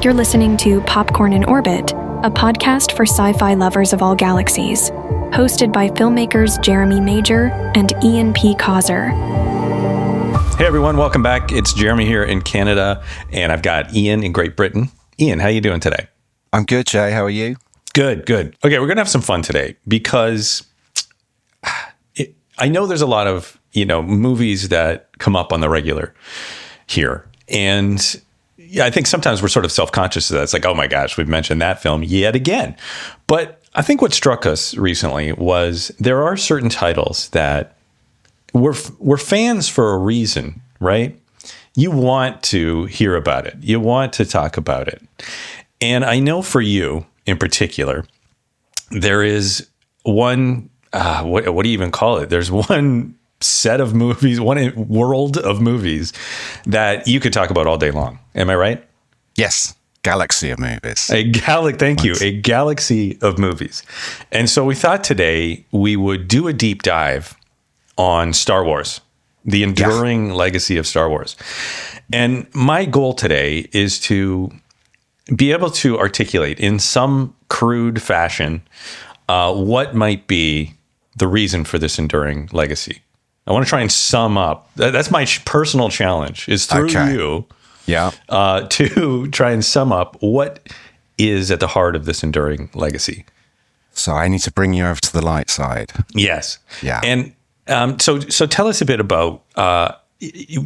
You're listening to Popcorn in Orbit, a podcast for sci-fi lovers of all galaxies, hosted by filmmakers Jeremy Major and Ian P. Causer. Hey everyone, welcome back. It's Jeremy here in Canada, and I've got Ian in Great Britain. Ian, how you doing today? I'm good, Jay. How are you? Good. Okay, we're going to have some fun today because I know there's a lot of, movies that come up on the regular here. And yeah, I think sometimes we're sort of self-conscious of that. It's like, oh my gosh, we've mentioned that film yet again. But I think what struck us recently was there are certain titles that we're fans for a reason, right? You want to hear about it. You want to talk about it. And I know for you in particular, there is one, what do you even call it? There's one set of movies, one world of movies that you could talk about all day long. Am I right? Yes. Galaxy of movies. Thank you. A galaxy of movies. And so we thought today we would do a deep dive on Star Wars, the enduring legacy of Star Wars. And my goal today is to be able to articulate in some crude fashion what might be the reason for this enduring legacy. I want to try and sum up. That's my personal challenge, is through you to try and sum up what is at the heart of this enduring legacy. So I need to bring you over to the light side. Yes. Yeah. And so tell us a bit about,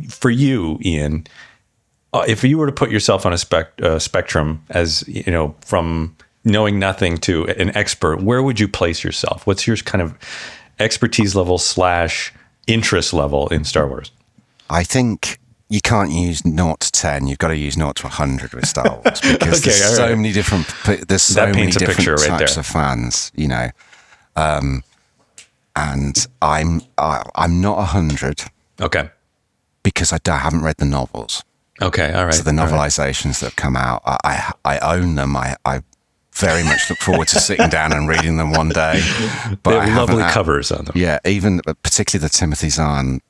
for you, Ian, if you were to put yourself on a spectrum as, from knowing nothing to an expert, where would you place yourself? What's your kind of expertise level / interest level in Star Wars? I think you can't use 0 to 10. You've got to use 0 to 100 with Star Wars because there's so many different types of fans, and I'm not 100. Okay. Because I haven't read the novels. Okay. All right. So the novelizations that have come out, I own them. I very much look forward to sitting down and reading them one day. But they have lovely covers on them. Yeah, even particularly the Timothy Zahn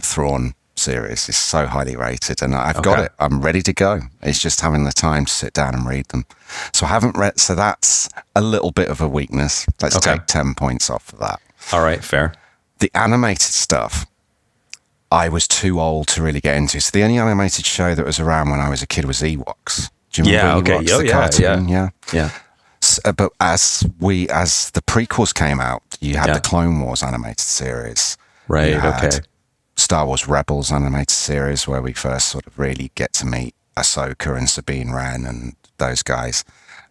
Thrawn series is so highly rated, and I've got it. I'm ready to go. It's just having the time to sit down and read them. So I haven't read. So that's a little bit of a weakness. Let's take 10 points off of that. All right, fair. The animated stuff, I was too old to really get into. So the only animated show that was around when I was a kid was Ewoks. Do you remember Ewoks, the cartoon? Yeah. But as the prequels came out, you had the Clone Wars animated series. Right, okay. Star Wars Rebels animated series, where we first sort of really get to meet Ahsoka and Sabine Wren and those guys,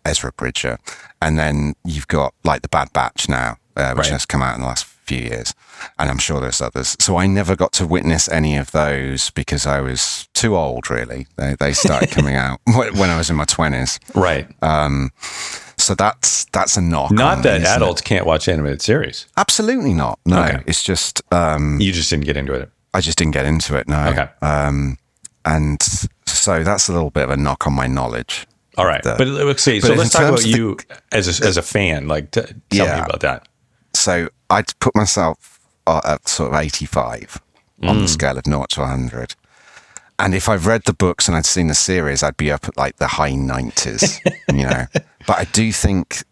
Ezra Bridger. And then you've got like the Bad Batch now, which has come out in the last few years. And I'm sure there's others. So I never got to witness any of those because I was too old, really. They started coming out when I was in my 20s. Right. So that's a knock. Not that adults can't watch animated series. Absolutely not. No, it's just... you just didn't get into it. I just didn't get into it, no. Okay. And so that's a little bit of a knock on my knowledge. All right. But let's see. So let's talk about you as a fan. Like, tell me about that. So I'd put myself at sort of 85 on the scale of 0 to 100. And if I've read the books and I'd seen the series, I'd be up at like the high 90s, But I do think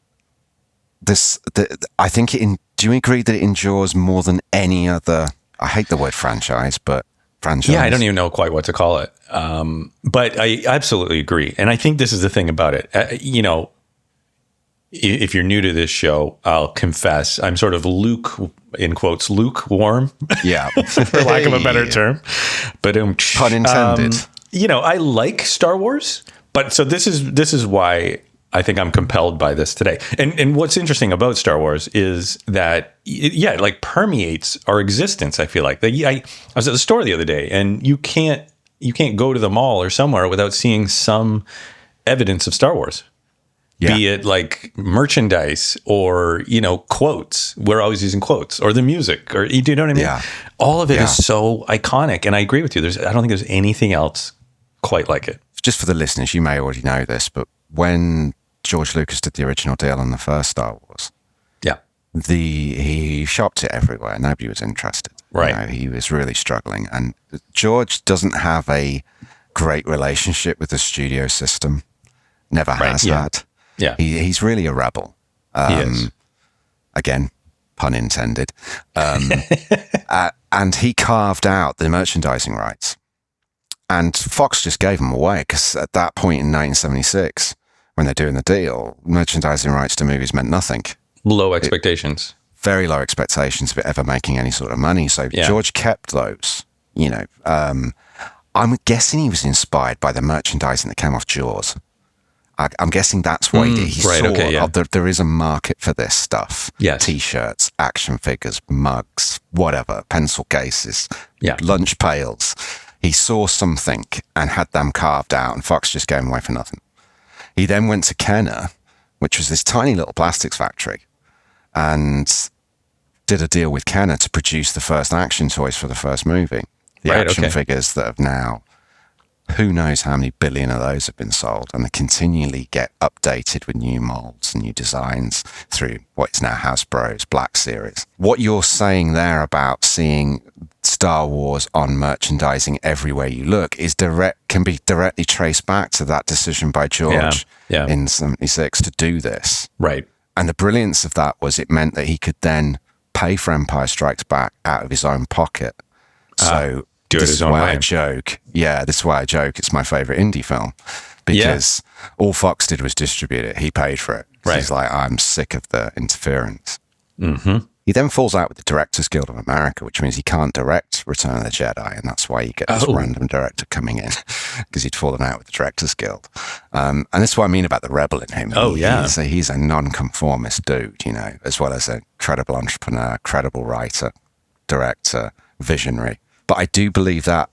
I think do you agree that it endures more than any other, I hate the word franchise, but franchise? Yeah, I don't even know quite what to call it. But I absolutely agree. And I think this is the thing about it. If you're new to this show, I'll confess, I'm sort of lukewarm. Yeah. For lack of a better term. But pun intended. I like Star Wars, but so this is why I think I'm compelled by this today. And what's interesting about Star Wars is that it like permeates our existence. I feel like I was at the store the other day, and you can't go to the mall or somewhere without seeing some evidence of Star Wars. Yeah. Be it like merchandise or, quotes. We're always using quotes, or the music, or, do you know what I mean? Yeah. All of it is so iconic. And I agree with you. I don't think there's anything else quite like it. Just for the listeners, you may already know this, but when George Lucas did the original deal on the first Star Wars, he shopped it everywhere. Nobody was interested. Right. He was really struggling. And George doesn't have a great relationship with the studio system. never has had. Yeah. He's really a rebel. He is. Again, pun intended. And he carved out the merchandising rights. And Fox just gave them away because at that point in 1976, when they're doing the deal, merchandising rights to movies meant nothing. Low expectations. Very low expectations of it ever making any sort of money. So George kept those, you know. I'm guessing he was inspired by the merchandising that came off Jaws. I'm guessing that's why he saw there is a market for this stuff. Yes. T-shirts, action figures, mugs, whatever, pencil cases, lunch pails. He saw something and had them carved out, and Fox just gave them away for nothing. He then went to Kenner, which was this tiny little plastics factory, and did a deal with Kenner to produce the first action toys for the first movie. The action figures that have now, who knows how many billion of those have been sold, and they continually get updated with new molds and new designs through what is now Hasbro's Black Series. What you're saying there about seeing Star Wars on merchandising everywhere you look can be directly traced back to that decision by George in 76 to do this. Right. And the brilliance of that was it meant that he could then pay for Empire Strikes Back out of his own pocket. So this is why I joke. Yeah, this is why I joke. It's my favorite indie film because all Fox did was distribute it. He paid for it. Right. He's like, I'm sick of the interference. Mm-hmm. He then falls out with the Directors Guild of America, which means he can't direct Return of the Jedi, and that's why you get this random director coming in because he'd fallen out with the Directors Guild. And this is what I mean about the rebel in him. He's a non-conformist dude, you know, as well as a credible entrepreneur, credible writer, director, visionary. But I do believe that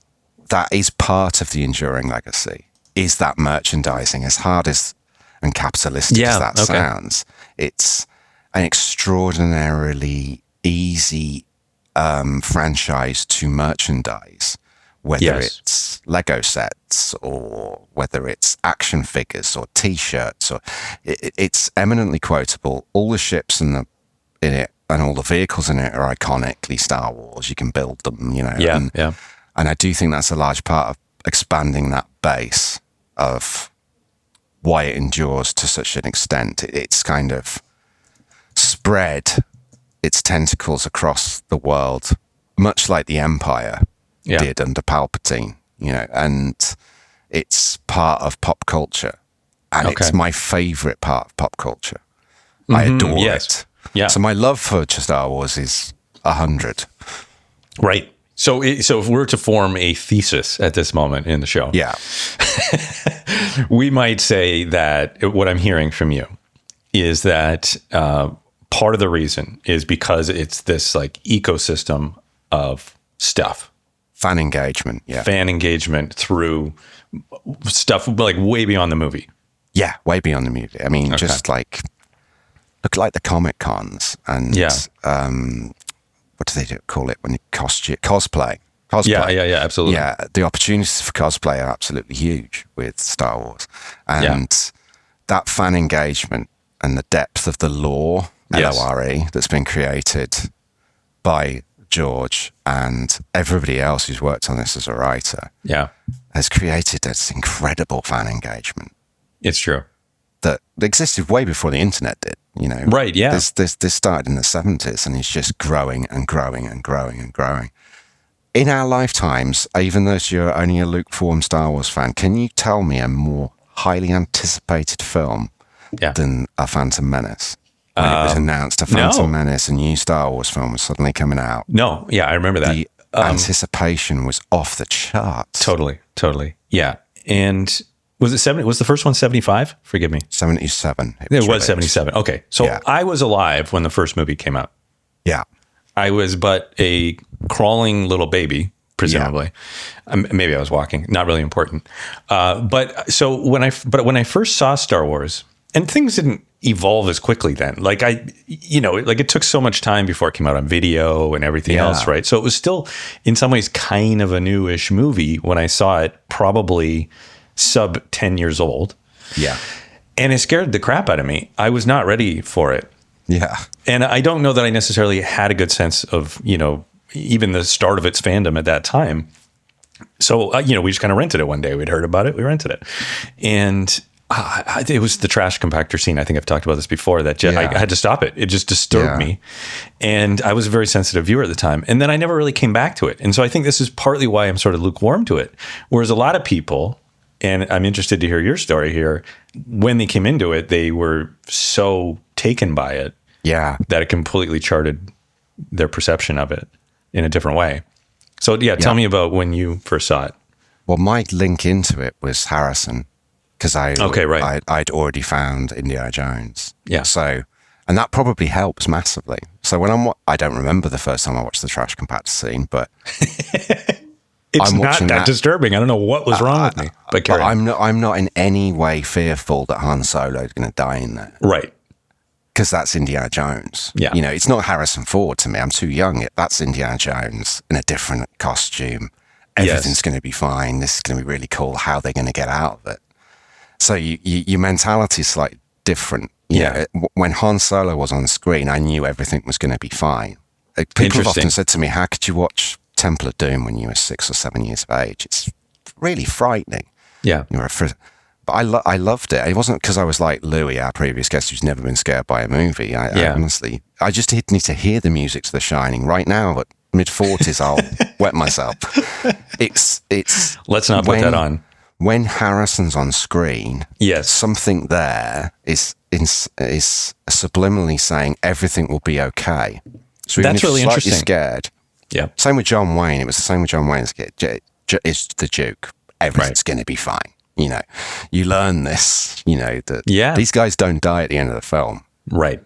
is part of the enduring legacy, is that merchandising, as hard as and capitalistic as that sounds. It's an extraordinarily easy franchise to merchandise, whether it's Lego sets or whether it's action figures or T-shirts. Or it's eminently quotable. All the ships in it and all the vehicles in it are iconically Star Wars. You can build them, you know. And I do think that's a large part of expanding that base of why it endures to such an extent. It's kind of spread its tentacles across the world, much like the Empire did under Palpatine, you know, and it's part of pop culture. And it's my favorite part of pop culture. I adore it. Yeah. So my love for Star Wars is 100. Right. So if we're to form a thesis at this moment in the show, we might say that what I'm hearing from you is that part of the reason is because it's this like ecosystem of stuff. Fan engagement. Fan engagement through stuff like way beyond the movie. Yeah, way beyond the movie. I mean, just like, look like the Comic Cons and what do they call it when you cosplay? Yeah, absolutely. Yeah, the opportunities for cosplay are absolutely huge with Star Wars. And that fan engagement and the depth of the lore, L-O-R-E, that's been created by George and everybody else who's worked on this as a writer has created this incredible fan engagement. It's true. That existed way before the internet did, you know. Right, yeah. This started in the 70s and it's just growing and growing and growing and growing. In our lifetimes, even though you're only a lukewarm Star Wars fan, can you tell me a more highly anticipated film than A Phantom Menace? When it was announced A Phantom Menace, a new Star Wars film was suddenly coming out. No, I remember that. The anticipation was off the charts. Totally. Yeah. And was it 70? Was the first one 75? Forgive me. 77. It was 77. Okay. So I was alive when the first movie came out. Yeah. I was but a crawling little baby, presumably. Maybe I was walking. Not really important. But when I first saw Star Wars, and things didn't evolve as quickly then. Like it took so much time before it came out on video and everything else, right? So it was still, in some ways, kind of a newish movie when I saw it, probably sub 10 years old. Yeah. And it scared the crap out of me. I was not ready for it. Yeah. And I don't know that I necessarily had a good sense of, even the start of its fandom at that time. So, we just kind of rented it one day. We'd heard about it. We rented it. And It was the trash compactor scene. I think I've talked about this before. I had to stop it. It just disturbed me, and I was a very sensitive viewer at the time. And then I never really came back to it. And so I think this is partly why I'm sort of lukewarm to it. Whereas a lot of people, and I'm interested to hear your story here, when they came into it, they were so taken by it, that it completely charted their perception of it in a different way. So tell me about when you first saw it. Well, my link into it was Harrison. Because I'd already found Indiana Jones. Yeah. So, and that probably helps massively. So when I don't remember the first time I watched the trash compactor scene, but it's not that disturbing. I don't know what was wrong with me. But I'm not in any way fearful that Han Solo is going to die in there. Right. Because that's Indiana Jones. Yeah. It's not Harrison Ford to me. I'm too young. That's Indiana Jones in a different costume. Everything's going to be fine. This is going to be really cool. How they're going to get out of it. So your mentality is slightly different. When Han Solo was on screen, I knew everything was going to be fine. People have often said to me, how could you watch Temple of Doom when you were 6 or 7 years of age? It's really frightening. Yeah. But I loved it. It wasn't because I was like Louis, our previous guest, who's never been scared by a movie. I honestly, I just need to hear the music to The Shining. Right now, at mid-40s, I'll wet myself. Let's not put that on. When Harrison's on screen, something there is subliminally saying everything will be okay. So even that's if really you're interesting. Slightly scared. Yeah. Same with John Wayne. It was the same with John Wayne. It's the Duke. Everything's going to be fine. You learn this. That these guys don't die at the end of the film, right?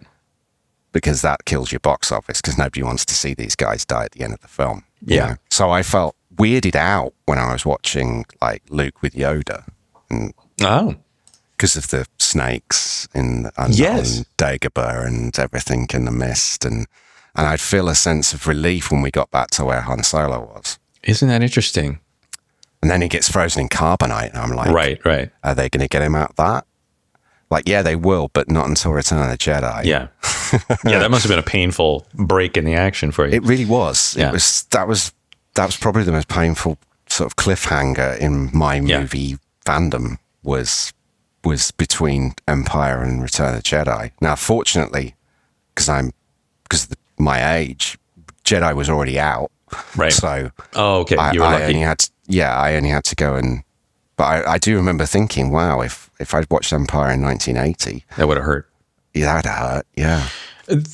Because that kills your box office. Because nobody wants to see these guys die at the end of the film. Yeah. So I felt weirded out when I was watching like Luke with Yoda, because of the snakes on Dagobah and everything in the mist, and I'd feel a sense of relief when we got back to where Han Solo was. Isn't that interesting? And then he gets frozen in carbonite, and I'm like, right. Are they going to get him out of that? Like, yeah, they will, but not until Return of the Jedi. Yeah, that must have been a painful break in the action for you. It really was. Yeah. That was probably the most painful sort of cliffhanger in my movie fandom was between Empire and Return of the Jedi. Now, fortunately, because of my age, Jedi was already out. Right. So, okay, you were lucky. I only had to go and. But I do remember thinking, wow, if I'd watched Empire in 1980, that would have hurt. Yeah, that would have hurt. Yeah.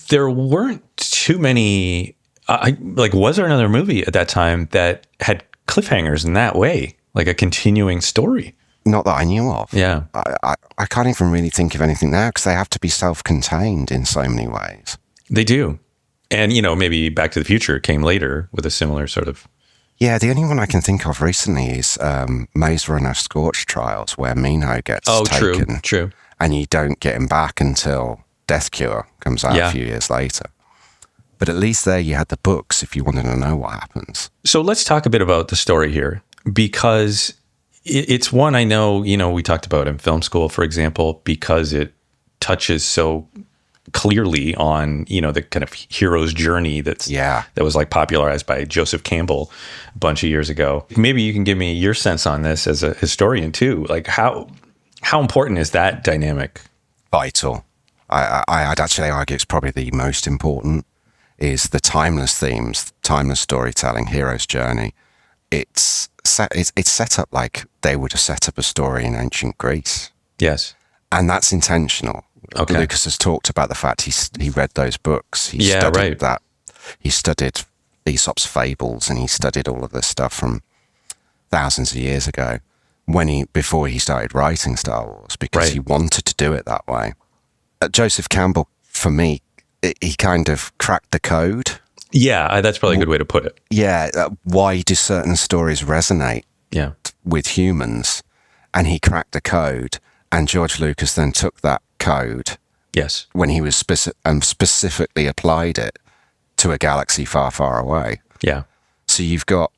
There weren't too many. Was there another movie at that time that had cliffhangers in that way, like a continuing story? Not that I knew of. Yeah. I can't even really think of anything now because they have to be self-contained in so many ways. They do. And, maybe Back to the Future came later with a similar sort of. Yeah, the only one I can think of recently is Maze Runner Scorch Trials, where Mino gets taken. True. And you don't get him back until Death Cure comes out a few years later. But at least there you had the books if you wanted to know what happens. So let's talk a bit about the story here, because it's one I know, we talked about in film school, for example, because it touches so clearly on, the kind of hero's journey that was like popularized by Joseph Campbell a bunch of years ago. Maybe you can give me your sense on this as a historian too. Like how important is that dynamic? Vital. I'd actually argue it's probably the most important, is the timeless themes, timeless storytelling, hero's journey. It's set up like they would have set up a story in ancient Greece. Yes. And that's intentional. Okay. Lucas has talked about the fact he read those books. He studied that. He studied Aesop's fables, and he studied all of this stuff from thousands of years ago before he started writing Star Wars, because he wanted to do it that way. Joseph Campbell, for me, he kind of cracked the code. Yeah, that's probably a good way to put it. Yeah, why do certain stories resonate with humans? And he cracked the code, and George Lucas then took that code when he was specifically applied it to a galaxy far, far away. Yeah. So you've got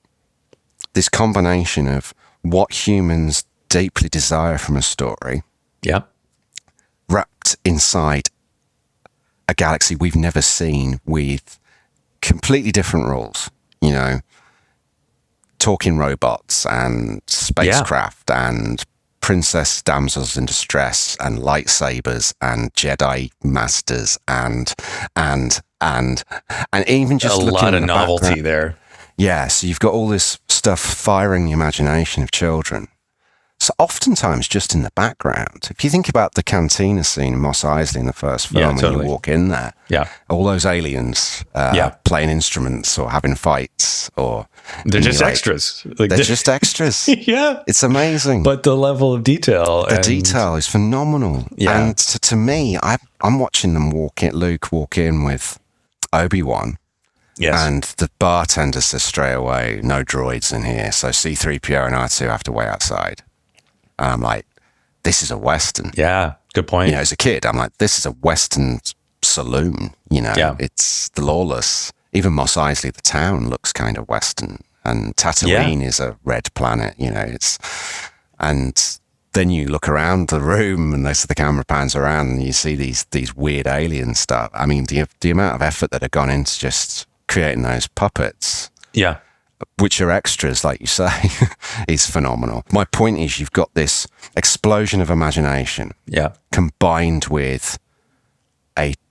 this combination of what humans deeply desire from a story, wrapped inside a galaxy we've never seen with completely different rules, talking robots and spacecraft and princess damsels in distress and lightsabers and Jedi masters and even just A looking lot at of the novelty background. there. Yeah, so you've got all this stuff firing the imagination of children. So oftentimes just in the background. If you think about the cantina scene in Mos Eisley in the first film, Yeah, when totally. you walk in there, Yeah. all those aliens playing instruments or having fights, or They're and just you're like, extras. Like, They're just extras. yeah. It's amazing. But the level of detail. The detail is phenomenal. Yeah. And to me, I'm watching them Luke walk in with Obi-Wan. Yes. And the bartender says straight away, no droids in here. So C-3PO and R2 have to wait outside. And I'm like, this is a Western. Yeah. Good point. You know, as a kid, I'm like, this is a Western saloon. You know, Yeah. It's the Lawless. Even Mos Eisley, the town, looks kind of Western. And Tatooine is a red planet, you know, and then you look around the room and the camera pans around and you see these weird alien stuff. I mean, the amount of effort that had gone into just creating those puppets, Yeah. which are extras, like you say, is phenomenal. My point is, you've got this explosion of imagination Yeah. combined with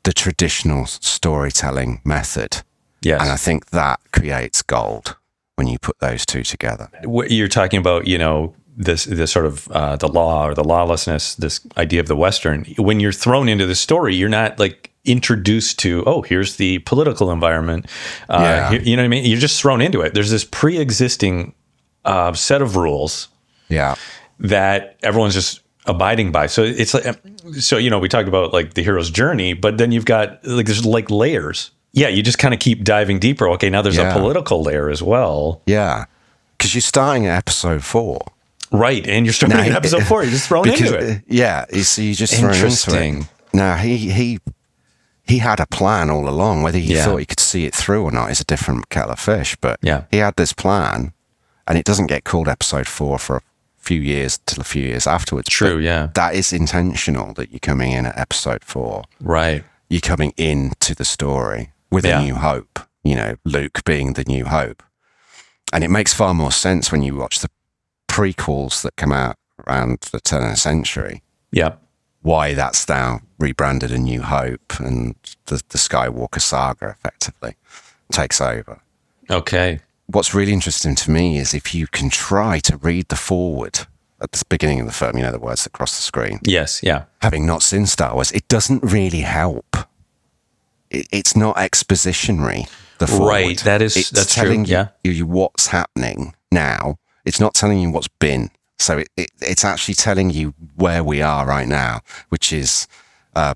the traditional storytelling method. Yes. And I think that creates gold when you put those two together. What you're talking about, you know, this sort of the law or the lawlessness, this idea of the Western. When you're thrown into the story, you're not like introduced to, oh, here's the political environment. You know what I mean? You're just thrown into it. There's this pre-existing set of rules Yeah. that everyone's just abiding by. So it's like, so, you know, we talked about like the hero's journey, but then you've got like, there's like layers. Yeah. You just kind of keep diving deeper. Okay. Now there's a political layer as well. Yeah. Because you're starting at episode 4. Right. And you're starting at episode 4. You're just thrown into it. Yeah. So you just thrown into Interesting. it. Now, he had a plan all along. Whether he thought he could see it through or not is a different kettle of fish. But he had this plan, and it doesn't get called episode 4 for a few years afterwards. True, but yeah. that is intentional, that you're coming in at episode 4. Right. You're coming into the story with a new hope, you know, Luke being the new hope. And it makes far more sense when you watch the prequels that come out around the turn of the century. Yeah. Why that's now rebranded A New Hope, and the Skywalker saga effectively takes over. Okay. What's really interesting to me is if you can try to read the foreword at the beginning of the film, you know, the words that cross the screen. Yes. Yeah. Having not seen Star Wars, it doesn't really help. It's not expositionary, the foreword. Right. That's telling true. Yeah. you what's happening now. It's not telling you what's been. So it's actually telling you where we are right now, which is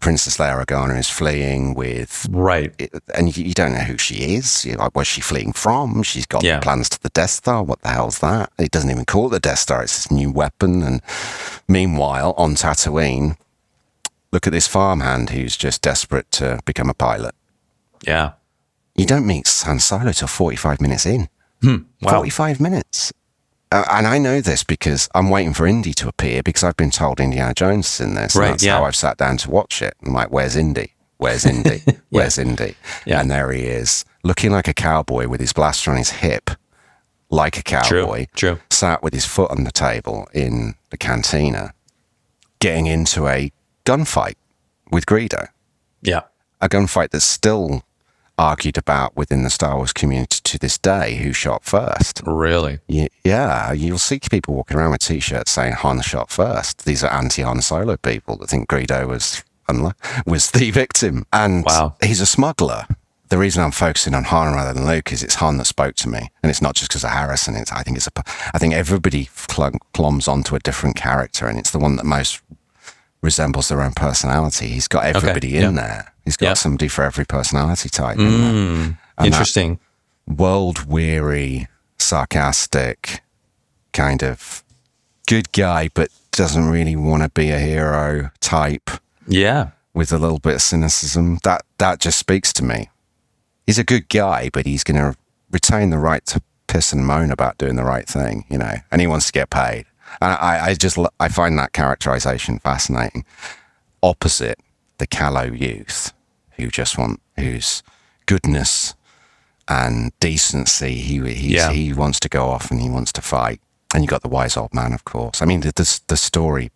Princess Leia Organa is fleeing with... Right. And you don't know who she is. You're like, where's she fleeing from? She's got plans to the Death Star. What the hell's that? It doesn't even call it the Death Star. It's this new weapon. And meanwhile, on Tatooine, look at this farmhand who's just desperate to become a pilot. Yeah. You don't meet Han Solo till 45 minutes in. Wow. 45 minutes. And I know this because I'm waiting for Indy to appear, because I've been told Indiana Jones is in this. Right, That's how I've sat down to watch it. I'm like, where's Indy? Where's Indy? Where's Indy? Yeah. And there he is, looking like a cowboy with his blaster on his hip, like a cowboy. True. Sat with his foot on the table in the cantina, getting into a gunfight with Greedo. Yeah. A gunfight that's still argued about within the Star Wars community to this day, who shot first. Really? Yeah, you'll see people walking around with T-shirts saying Han shot first. These are anti-Han Solo people that think Greedo was the victim. And he's a smuggler. The reason I'm focusing on Han rather than Luke is it's Han that spoke to me. And it's not just because of Harrison. I think everybody clombs onto a different character, and it's the one that most resembles their own personality. He's got everybody in there. He's got somebody for every personality type in there. And interesting. World-weary, sarcastic, kind of good guy, but doesn't really want to be a hero type. Yeah. With a little bit of cynicism. That just speaks to me. He's a good guy, but he's going to retain the right to piss and moan about doing the right thing, you know, and he wants to get paid. And I find that characterization fascinating. Opposite the callow youth whose goodness and decency, he wants to go off and he wants to fight. And you got the wise old man, of course. I mean, the story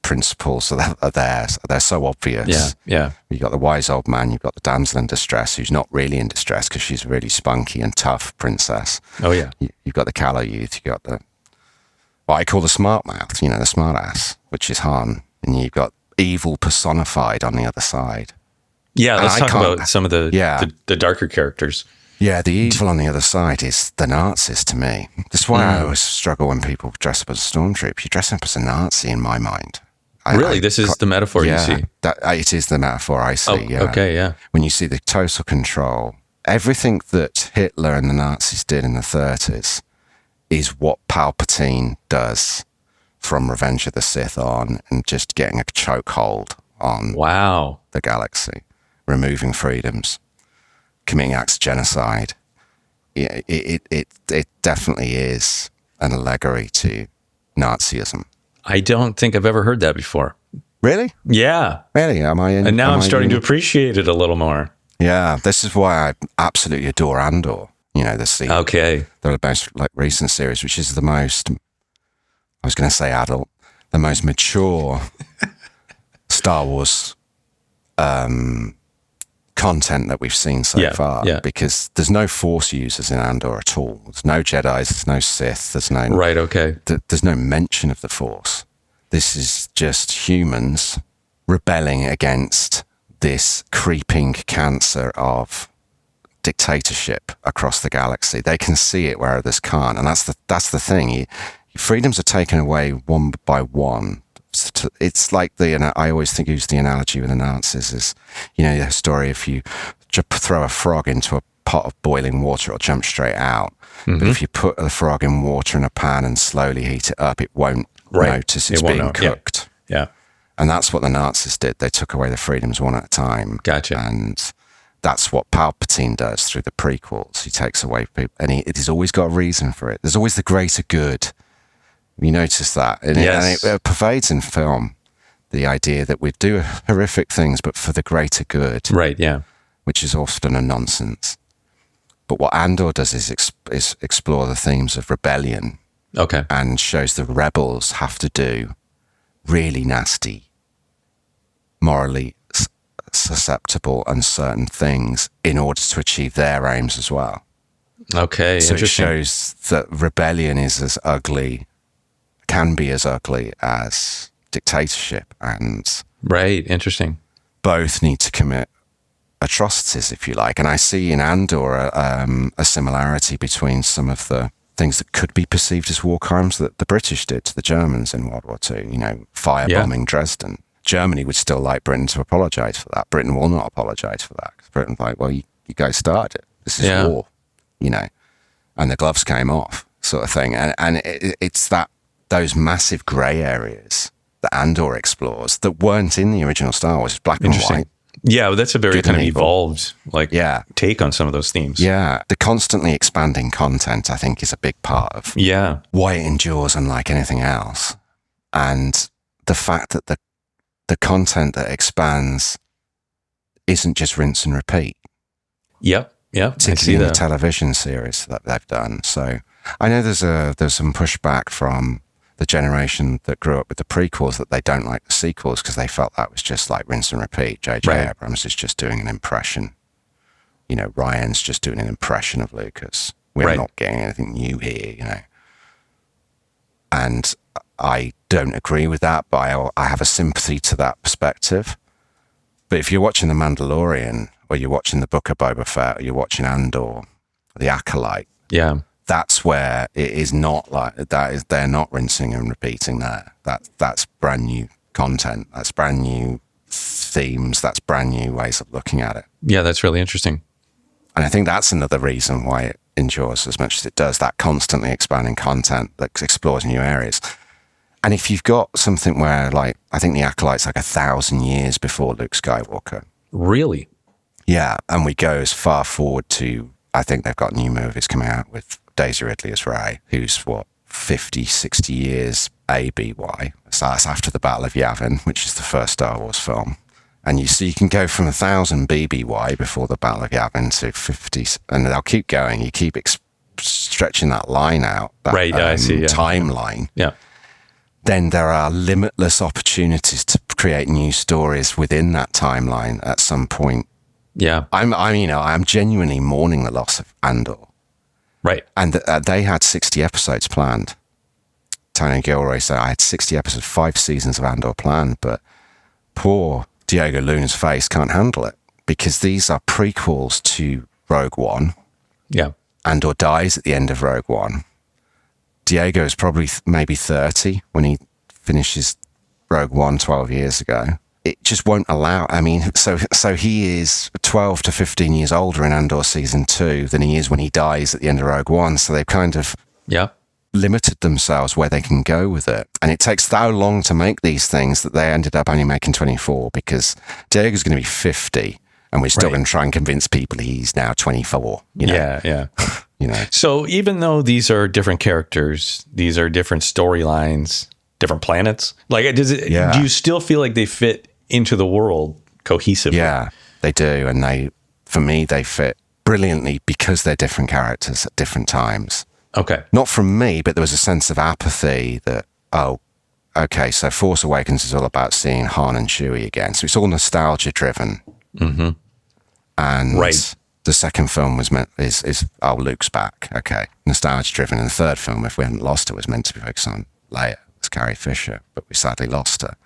principles are there. They're so obvious. Yeah. You got the wise old man. You've got the damsel in distress, who's not really in distress because she's a really spunky and tough princess. Oh, yeah. You've got the callow youth. You've got what I call the smart mouth, the smart ass, which is Han. And you've got evil personified on the other side. Yeah, let's talk about some of the darker characters. Yeah, the evil on the other side is the Nazis to me. That's why I always struggle when people dress up as a stormtrooper. You dress up as a Nazi in my mind. This is the metaphor you see? It is the metaphor I see, yeah. Okay, yeah. When you see the total control, everything that Hitler and the Nazis did in the 30s is what Palpatine does from Revenge of the Sith on, and just getting a chokehold on the galaxy, removing freedoms, committing acts of genocide. Yeah, it definitely is an allegory to Nazism. I don't think I've ever heard that before. Really? Yeah. Really? And now I'm starting to appreciate it a little more. Yeah, this is why I absolutely adore Andor. Okay. The most recent series, which is the most, I was going to say adult, the most mature Star Wars content that we've seen so far. Yeah. Because there's no Force users in Andor at all. There's no Jedis, there's no Sith, there's no... Right, okay. There's no mention of the Force. This is just humans rebelling against this creeping cancer of dictatorship across the galaxy. They can see it where others can't, and that's the thing. Freedoms are taken away one by one. It's like I always think use the analogy with the Nazis is, the story, if you throw a frog into a pot of boiling water, it'll jump straight out. Mm-hmm. But if you put the frog in water in a pan and slowly heat it up, it won't notice it's being cooked. Yeah. And that's what the Nazis did. They took away the freedoms one at a time. Gotcha. And that's what Palpatine does through the prequels. He takes away people, and he's always got a reason for it. There's always the greater good. You notice that? And it pervades in film, the idea that we do horrific things, but for the greater good. Right, yeah. Which is often a nonsense. But what Andor does is explore the themes of rebellion. Okay. And shows the rebels have to do really nasty, morally susceptible, uncertain things in order to achieve their aims as well. Okay, so it shows that rebellion is as ugly, can be as ugly as dictatorship, and right, interesting. Both need to commit atrocities, if you like. And I see in Andor a similarity between some of the things that could be perceived as war crimes that the British did to the Germans in World War II. Firebombing Dresden. Germany would still like Britain to apologise for that. Britain will not apologise for that. Britain's like, well, you guys started it. This is war, and the gloves came off, sort of thing. And it's those massive grey areas that Andor explores that weren't in the original Star Wars. It's black and white. Yeah, well, that's a very kind of evolved take on some of those themes. Yeah, the constantly expanding content, I think, is a big part of why it endures unlike anything else. And the fact that the content that expands isn't just rinse and repeat. Yep. Particularly in the television series that they've done. So I know there's some pushback from the generation that grew up with the prequels that they don't like the sequels because they felt that was just like rinse and repeat. J.J. Abrams is just doing an impression. Ryan's just doing an impression of Lucas. We're not getting anything new here, And I don't agree with that, but I have a sympathy to that perspective. But if you're watching The Mandalorian, or you're watching the Book of Boba Fett, or you're watching Andor, The Acolyte, that's where it is not like that. They're not rinsing and repeating there. That's brand new content. That's brand new themes. That's brand new ways of looking at it. Yeah, that's really interesting. And I think that's another reason why it endures as much as it does. That constantly expanding content that explores new areas. And if you've got something where, I think The Acolyte's 1,000 years before Luke Skywalker. Really? Yeah, and we go as far forward to, I think they've got new movies coming out with Daisy Ridley as Rey, who's 50, 60 years ABY. So that's after the Battle of Yavin, which is the first Star Wars film. And you can go from 1,000 BBY before the Battle of Yavin to 50, and they'll keep going. You keep stretching that line out, that Right, yeah, I see, yeah. timeline, Yeah. then there are limitless opportunities to create new stories within that timeline at some point. Yeah. I'm genuinely mourning the loss of Andor. Right. And they had 60 episodes planned. Tony Gilroy said, I had 60 episodes, 5 seasons of Andor planned, but poor Diego Luna's face can't handle it because these are prequels to Rogue One. Yeah. Andor dies at the end of Rogue One. Diego is probably maybe 30 when he finishes Rogue One 12 years ago. It just won't allow. I mean, so he is 12 to 15 years older in Andor season 2 than he is when he dies at the end of Rogue One. So they've kind of limited themselves where they can go with it. And it takes so long to make these things that they ended up only making 24 because Diego's going to be 50 and we're still going to try and convince people he's now 24. You know? Yeah. You know. So even though these are different characters, these are different storylines, different planets, like do you still feel like they fit into the world cohesively? Yeah, they do. And for me, they fit brilliantly because they're different characters at different times. Okay. Not from me, but there was a sense of apathy that, okay, so Force Awakens is all about seeing Han and Chewie again. So it's all nostalgia driven. Mm-hmm. And the second film is Luke's back. Okay. Nostalgia driven. And the third film, if we hadn't lost her, was meant to be focused on Leia. It's Carrie Fisher, but we sadly lost her.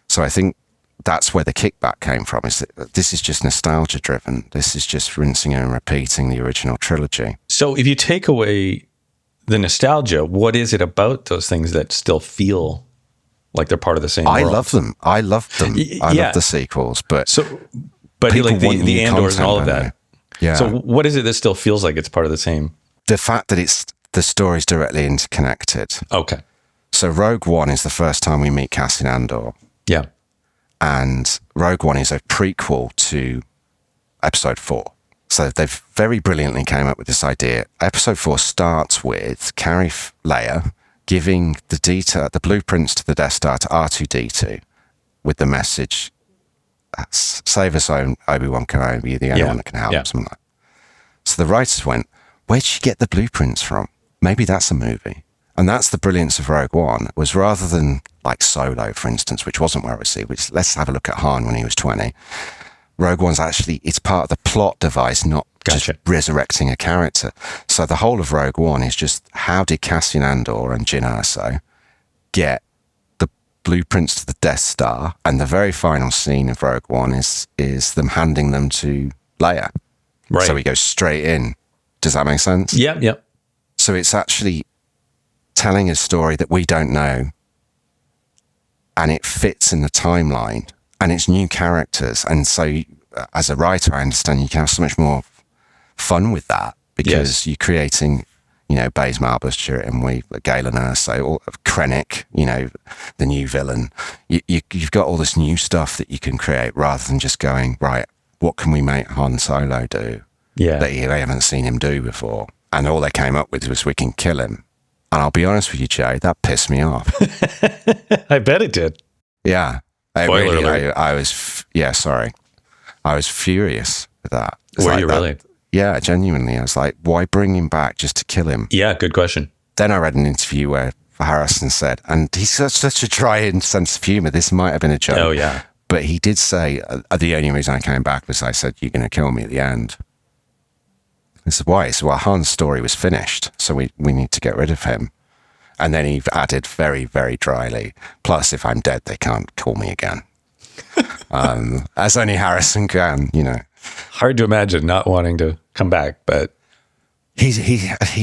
So I think that's where the kickback came from, is that this is just nostalgia driven. This is just rinsing and repeating the original trilogy. So if you take away the nostalgia, what is it about those things that still feel like they're part of the same world? I love them. I love the sequels, but like the Andors and all of that. Yeah. So what is it that still feels like it's part of the same? The fact that the story's directly interconnected. Okay. So Rogue One is the first time we meet Cassian Andor. Yeah. And Rogue One is a prequel to Episode 4. So they've very brilliantly came up with this idea. Episode 4 starts with Leia giving the blueprints to the Death Star to R2-D2 with the message, save us, Obi-Wan Kenobi, you're the only one that can help, something like that. So the writers went, where'd she get the blueprints from? Maybe that's a movie. And that's the brilliance of Rogue One, was rather than like Solo, for instance, which wasn't well received, let's have a look at Han when he was 20. Rogue One's it's part of the plot device, not just resurrecting a character. So the whole of Rogue One is just, how did Cassian Andor and Jyn Erso get the blueprints to the Death Star? And the very final scene of Rogue One is them handing them to Leia. Right. So he goes straight in. Does that make sense? Yeah. So it's actually telling a story that we don't know, and it fits in the timeline, and it's new characters. And so as a writer, I understand you can have so much more fun with that because you're creating, Baze Malbus, Chirrut Îmwe, Galen Erso, Krennic, the new villain. You've got all this new stuff that you can create rather than just going, right, what can we make Han Solo do that you haven't seen him do before? And all they came up with was, we can kill him. And I'll be honest with you, Jay, that pissed me off. I bet it did. Yeah. Spoiler alert. I was furious with that. Were you really? Yeah, genuinely. I was like, why bring him back just to kill him? Yeah, good question. Then I read an interview where Harrison said, and he's such a dry sense of humor, this might have been a joke. Oh, yeah. But he did say, the only reason I came back was I said, you're going to kill me at the end. I said, why? He said, well, Han's story was finished, so we need to get rid of him. And then he added very, very dryly, plus if I'm dead, they can't call me again. As only Harrison can, Hard to imagine not wanting to come back, but... He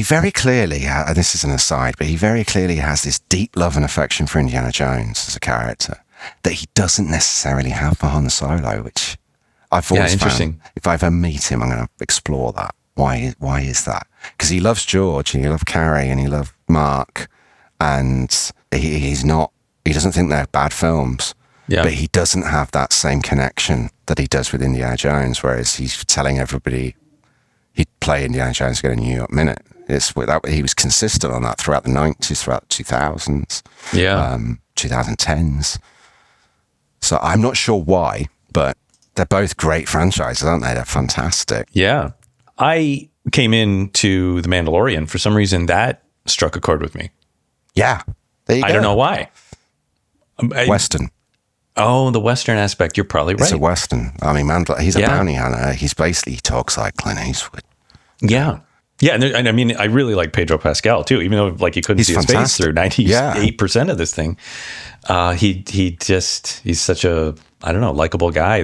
very clearly, and this is an aside, but he very clearly has this deep love and affection for Indiana Jones as a character that he doesn't necessarily have for Han Solo, which I've always found, if I ever meet him, I'm going to explore that. Why is that? Because he loves George, and he loves Carrie, and he loves Mark, and he doesn't think they're bad films, but he doesn't have that same connection that he does with Indiana Jones, whereas he's telling everybody he'd play Indiana Jones again in New York Minute. He was consistent on that throughout the 90s, throughout the 2000s, 2010s. So I'm not sure why, but they're both great franchises, aren't they? They're fantastic. Yeah. I came into The Mandalorian, for some reason that struck a chord with me. Yeah. There you go. I don't know why. Western. Oh, the Western aspect. You're probably right. It's a Western. I mean, he's a Yeah. bounty hunter. He talks like Clint Eastwood. Yeah. Yeah. And I mean, I really like Pedro Pascal too, even though like you couldn't He's see his fantastic. face through 98% of this thing. He's such a, I don't know, likable guy.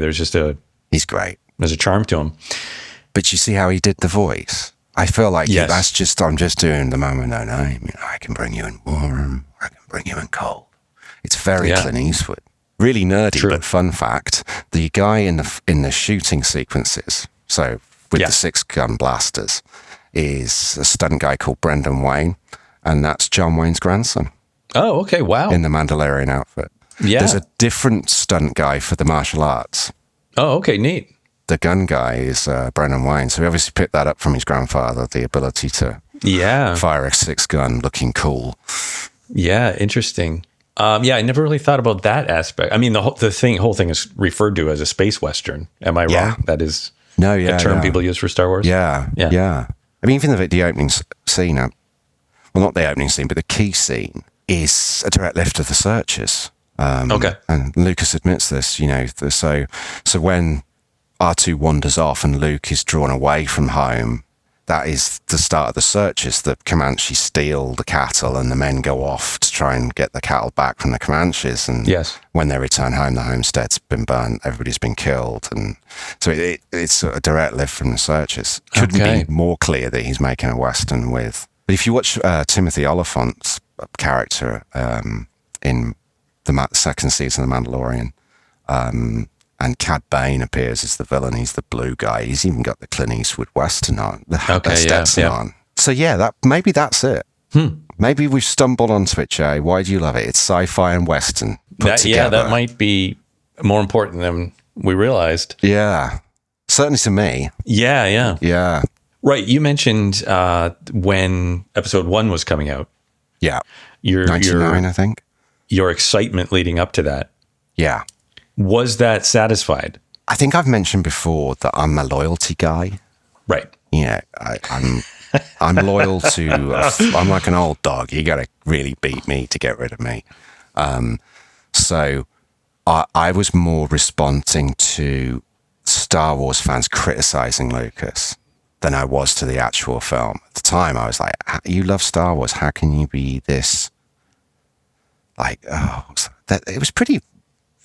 He's great. There's a charm to him. But you see how he did the voice? I feel like Yes. I'm just doing the moment no name. You know, I can bring you in warm, I can bring you in cold. It's very Clint Eastwood. Really nerdy, True. but fun fact: the guy in the shooting sequences, so with Yeah. the 6-gun blasters, is a stunt guy called Brendan Wayne, and that's John Wayne's grandson Oh, okay. Wow. in the Mandalorian outfit. Yeah. There's a different stunt guy for the martial arts. Oh, okay. Neat. The gun guy is Brendan Wayne, so he obviously picked that up from his grandfather, the ability to Yeah. fire a 6-gun looking cool. Yeah. Interesting. I never really thought about that aspect. I mean, the whole thing is referred to as a space Western. Am I Yeah. wrong? That is A a term people use for Star Wars? Yeah, Yeah. yeah. I mean, even the opening scene, well, not the opening scene, but the key scene is a direct lift of The Searchers. Okay. And Lucas admits this, you know. So when R2 wanders off and Luke is drawn away from home, that is the start of The Searchers. The Comanches steal the cattle and the men go off to try and get the cattle back from the Comanches. And Yes. when they return home, the homestead's been burnt, everybody's been killed. And so it's a direct lift from The Searchers. Couldn't Okay. be more clear that he's making a Western with. But if you watch Timothy Oliphant's character in the second season of The Mandalorian, and Cad Bane appears as the villain. He's the blue guy. He's even got the Clint Eastwood Western on, the Stetson on. So yeah, maybe that's it. Maybe we've stumbled onto it, Jay. Why do you love it? It's sci-fi and Western put together. That might be more important than we realized. Yeah, certainly to me. Yeah. Yeah, Right. You mentioned when episode 1 was coming out, yeah. your 99, I think. your excitement leading up to that. Yeah. Was that satisfied? I think I've mentioned before that I'm a loyalty guy. Right. You know, I'm loyal to. I'm like an old dog. You got to really beat me to get rid of me. So I was more responding to Star Wars fans criticizing Lucas than I was to the actual film. At the time, I was like, "You love Star Wars. How can you be this?" Like, it was pretty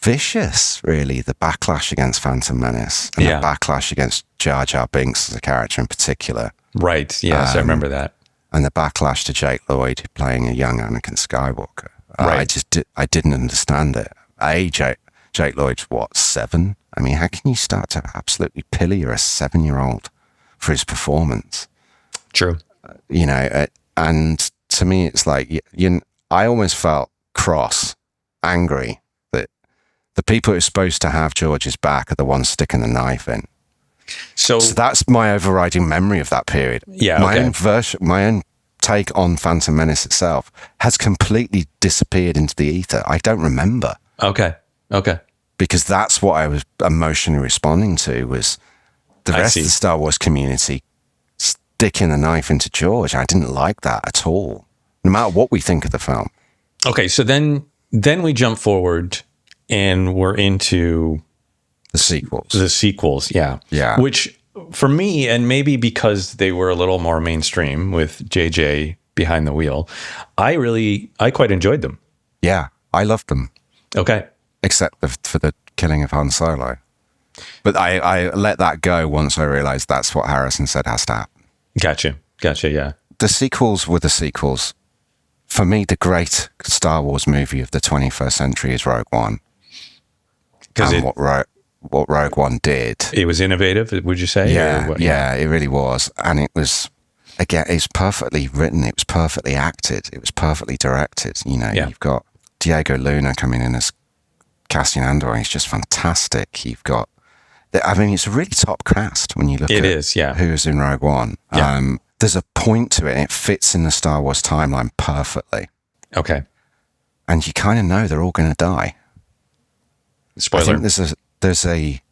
vicious, really, the backlash against Phantom Menace and the backlash against Jar Jar Binks as a character in particular. Right. Yes, I remember that. And the backlash to Jake Lloyd playing a young Anakin Skywalker. Right. I didn't understand it. Jake Lloyd's what, 7? I mean, how can you start to absolutely pillar a 7-year-old for his performance? True. You know, and to me, it's like, I almost felt angry that the people who are supposed to have George's back are the ones sticking the knife in. So that's my overriding memory of that period. Yeah, my own take on Phantom Menace itself has completely disappeared into the ether. I don't remember. Okay. Because that's what I was emotionally responding to, was the rest of the Star Wars community sticking the knife into George. I didn't like that at all, no matter what we think of the film. Okay, so then we jump forward and we're into the sequels. Yeah. Which for me, and maybe because they were a little more mainstream with JJ behind the wheel, I quite enjoyed them. Yeah, I loved them. Okay. Except for the killing of Han Solo. But I let that go once I realized that's what Harrison said has to happen. Gotcha, yeah. The sequels were the sequels. For me, the great Star Wars movie of the 21st century is Rogue One. And what Rogue One did. It was innovative, would you say? Yeah, it really was. And it was, again, it's perfectly written. It was perfectly acted. It was perfectly directed. You know, You've got Diego Luna coming in as Cassian Andor. He's just fantastic. You've got, I mean, it's a really top cast when you look at who's in Rogue One. Yeah. There's a point to it. And it fits in the Star Wars timeline perfectly. Okay. And you kind of know they're all going to die. Spoiler. I think there's a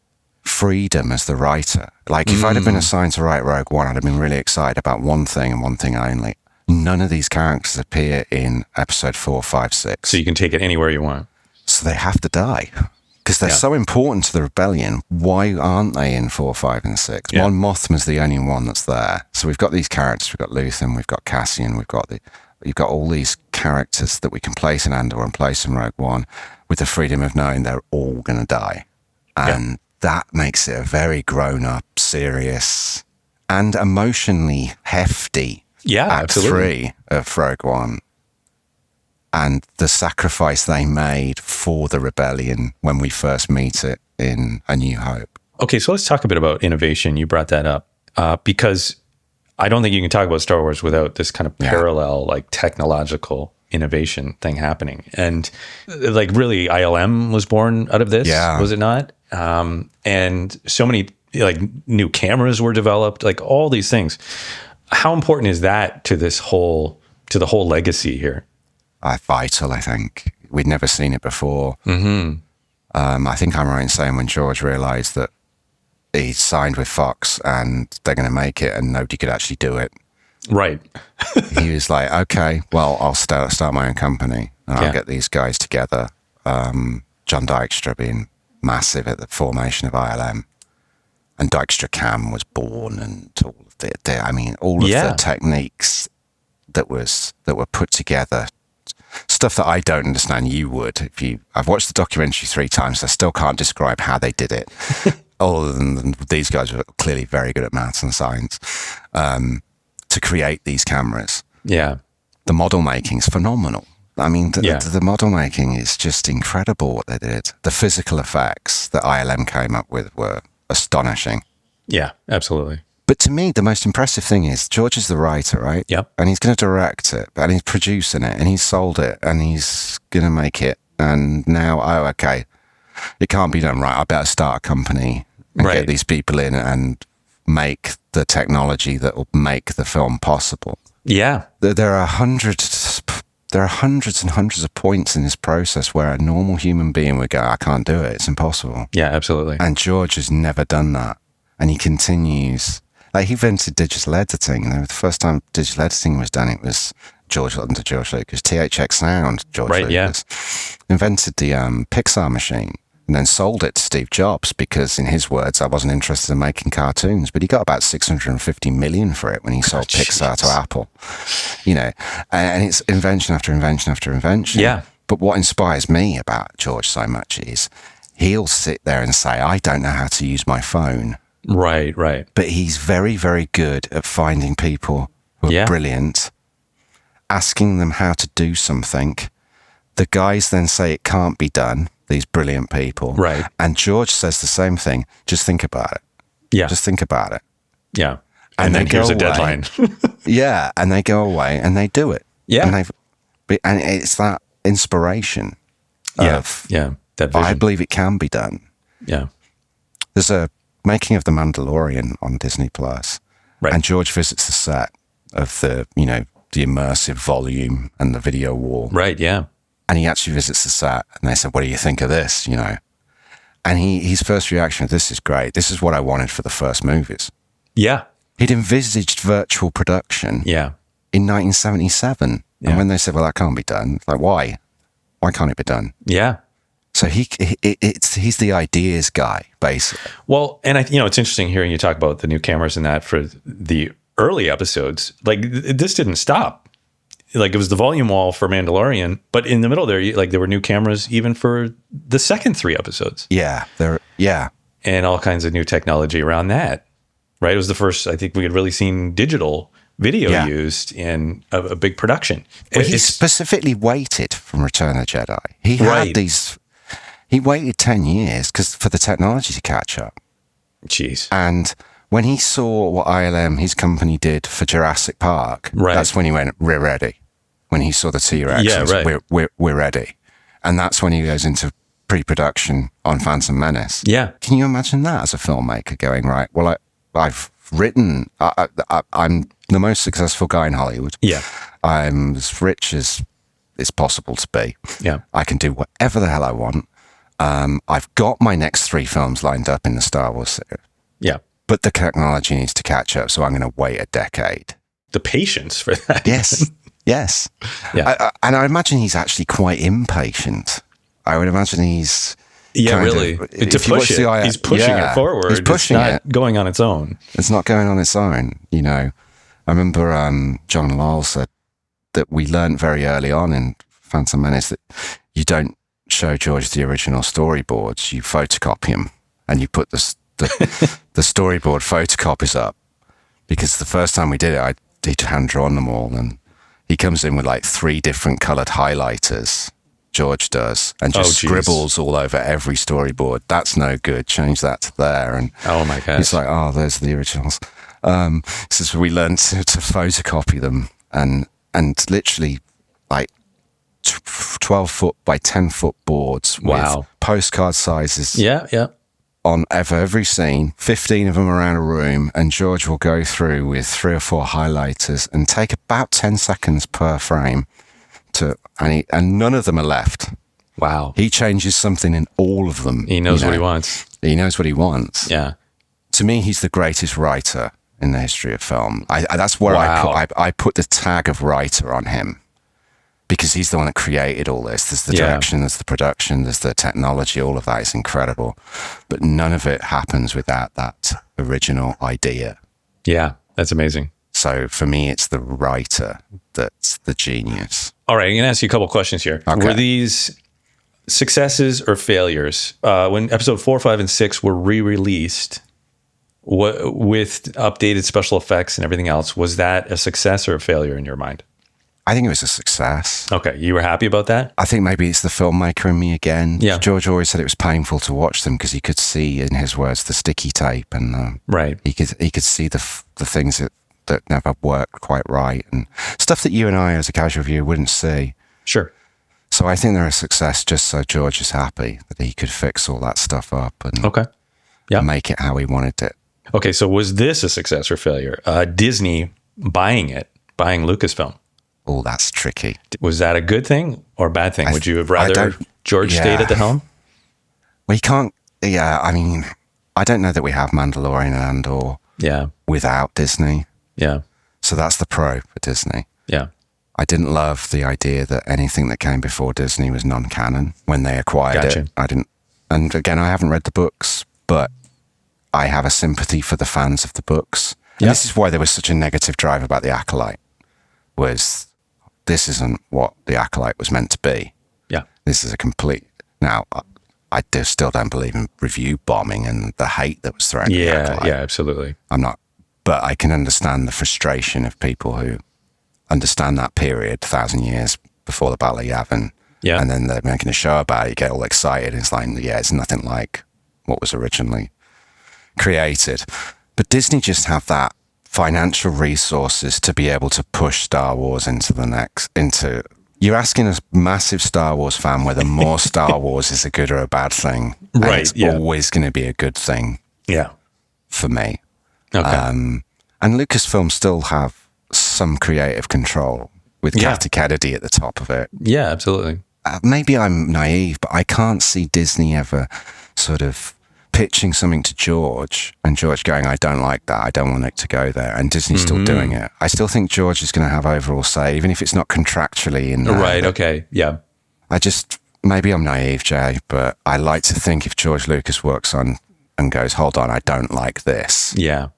freedom as the writer. Like, if I'd have been assigned to write Rogue One, I'd have been really excited about one thing and one thing only. None of these characters appear in episode 4, 5, 6. So you can take it anywhere you want. So they have to die. Because they're so important to the rebellion. Why aren't they in 4, 5, and 6? Yeah. Mon Mothma's the only one that's there. So we've got these characters. We've got Luthen. We've got Cassian. You've got all these characters that we can place in Andor and place in Rogue One with the freedom of knowing they're all going to die. And that makes it a very grown-up, serious, and emotionally hefty Act 3 of Rogue One. And the sacrifice they made for the rebellion when we first meet it in A New Hope. Okay, so let's talk a bit about innovation. You brought that up because I don't think you can talk about Star Wars without this kind of parallel, like technological innovation thing happening. And like really ILM was born out of this, was it not? And so many like new cameras were developed, like all these things. How important is that to the whole legacy here? Vital, I think. We'd never seen it before. I think I'm right in saying when George realized that he signed with Fox and they're going to make it and nobody could actually do it. Right. He was like, okay, well, I'll start my own company and I'll get these guys together. John Dykstra being massive at the formation of ILM. And Dykstra Cam was born, and all of the techniques that were put together, stuff that I don't understand. You would, I've watched the documentary 3 times. I still can't describe how they did it. Other than these guys were clearly very good at maths and science to create these cameras. Yeah, the model making is phenomenal. I mean, the model making is just incredible what they did. The physical effects that ILM came up with were astonishing. Yeah, absolutely. But to me, the most impressive thing is George is the writer, right? Yep. And he's going to direct it, and he's producing it, and he's sold it, and he's going to make it. And now, okay, it can't be done right. I better start a company and get these people in and make the technology that will make the film possible. Yeah. There are hundreds and hundreds of points in this process where a normal human being would go, I can't do it. It's impossible. Yeah, absolutely. And George has never done that. And he continues. Like, he invented digital editing. And the first time digital editing was done, it was under George Lucas. THX Sound, George Lucas. Invented the Pixar machine and then sold it to Steve Jobs because, in his words, I wasn't interested in making cartoons. But he got about $650 million for it when he sold Pixar to Apple. You know, and it's invention after invention after invention. Yeah. But what inspires me about George so much is he'll sit there and say, I don't know how to use my phone. Right. But he's very, very good at finding people who are brilliant, asking them how to do something. The guys then say it can't be done, these brilliant people. Right. And George says the same thing. Just think about it. Yeah. Just think about it. Yeah. And then here's a deadline. Yeah. And they go away and they do it. Yeah. And it's that inspiration of, that vision. I believe it can be done. Yeah. There's a making of The Mandalorian on Disney Plus. Right. And George visits the set of the immersive volume and the video wall. Right, yeah. And he actually visits the set and they said, what do you think of this? And his first reaction, this is great. This is what I wanted for the first movies. Yeah. He'd envisaged virtual production in 1977. Yeah. And when they said, well, that can't be done, it's like, why? Why can't it be done? Yeah. So he's the ideas guy, basically. Well, and it's interesting hearing you talk about the new cameras and that for the early episodes. Like, this didn't stop. Like, it was the volume wall for Mandalorian, but in the middle there, there were new cameras even for the second 3 episodes. Yeah, and all kinds of new technology around that. Right, it was the first I think we had really seen digital video used in a big production. Well, he specifically waited from Return of the Jedi. He had He waited 10 years for the technology to catch up. Jeez. And when he saw what ILM, his company, did for Jurassic Park, that's when he went, we're ready. When he saw the T-Rex, we're ready. And that's when he goes into pre-production on Phantom Menace. Yeah. Can you imagine that as a filmmaker going, right, well, I've written, I'm the most successful guy in Hollywood. Yeah. I'm as rich as it's possible to be. Yeah. I can do whatever the hell I want. I've got my next 3 films lined up in the Star Wars series, Yeah. but the technology needs to catch up, so I'm going to wait a decade. The patience for that. Yes, yes. Yeah. And I imagine he's actually quite impatient. I would imagine he's... Yeah, really. To push it. He's pushing it forward. He's pushing it's not it. going on its own. It's not going on its own, you know. I remember John Lyle said that we learned very early on in Phantom Menace that you show George the original storyboards, you photocopy them and you put the storyboard photocopies up, because the first time we did it, he'd hand drawn them all, and he comes in with like 3 different coloured highlighters, George does, and just scribbles all over every storyboard. That's no good. Change that to there. And oh my gosh. He's like, oh, those are the originals. So we learned to photocopy them and literally like 12 foot by 10 foot boards with postcard sizes. Yeah. On every scene, 15 of them around a room, and George will go through with 3 or 4 highlighters and take about 10 seconds per frame and none of them are left. Wow. He changes something in all of them. He knows what he wants. He knows what he wants. Yeah. To me, he's the greatest writer in the history of film. That's where I put the tag of writer on him, because he's the one that created all this. There's the direction, there's the production, there's the technology, all of that is incredible. But none of it happens without that original idea. Yeah, that's amazing. So for me, it's the writer that's the genius. All right, I'm going to ask you a couple questions here. Okay. Were these successes or failures? When episode 4, 5, and 6 were re-released with updated special effects and everything else, was that a success or a failure in your mind? I think it was a success. Okay, you were happy about that? I think maybe it's the filmmaker in me again. Yeah. George always said it was painful to watch them because he could see, in his words, the sticky tape, and right. He could see the things that never worked quite right, and stuff that you and I, as a casual viewer, wouldn't see. Sure. So I think they're a success just so George is happy that he could fix all that stuff up and make it how he wanted it. Okay, so was this a success or failure? Disney buying Lucasfilm. Oh, that's tricky. Was that a good thing or a bad thing? Would you have rather George stayed at the helm? We can't. Yeah, I mean, I don't know that we have Mandalorian and Andor without Disney. Yeah. So that's the pro for Disney. Yeah. I didn't love the idea that anything that came before Disney was non-canon when they acquired it. I didn't. And again, I haven't read the books, but I have a sympathy for the fans of the books. And this is why there was such a negative drive about The Acolyte, was this isn't what The Acolyte was meant to be. Yeah. This is a complete... Now, I still don't believe in review bombing and the hate that was thrown at The Acolyte. Yeah, absolutely. I'm not... But I can understand the frustration of people who understand that period, 1,000 years before the Battle of Yavin. Yeah. And then they're making a show about it, you get all excited. It's like, it's nothing like what was originally created. But Disney just have that financial resources to be able to push Star Wars into you're asking a massive Star Wars fan whether more Star Wars is a good or a bad thing. Right. It's always going to be a good thing. Yeah. For me. Okay. And Lucasfilm still have some creative control with Kathy Kennedy at the top of it. Yeah, absolutely. Maybe I'm naive, but I can't see Disney ever sort of pitching something to George and George going, I don't like that, I don't want it to go there, and Disney still doing it. I still think George is going to have overall say, even if it's not contractually in there. Right, okay, yeah. Maybe I'm naive, Jay, but I like to think if George Lucas works on and goes, hold on, I don't like this. Yeah.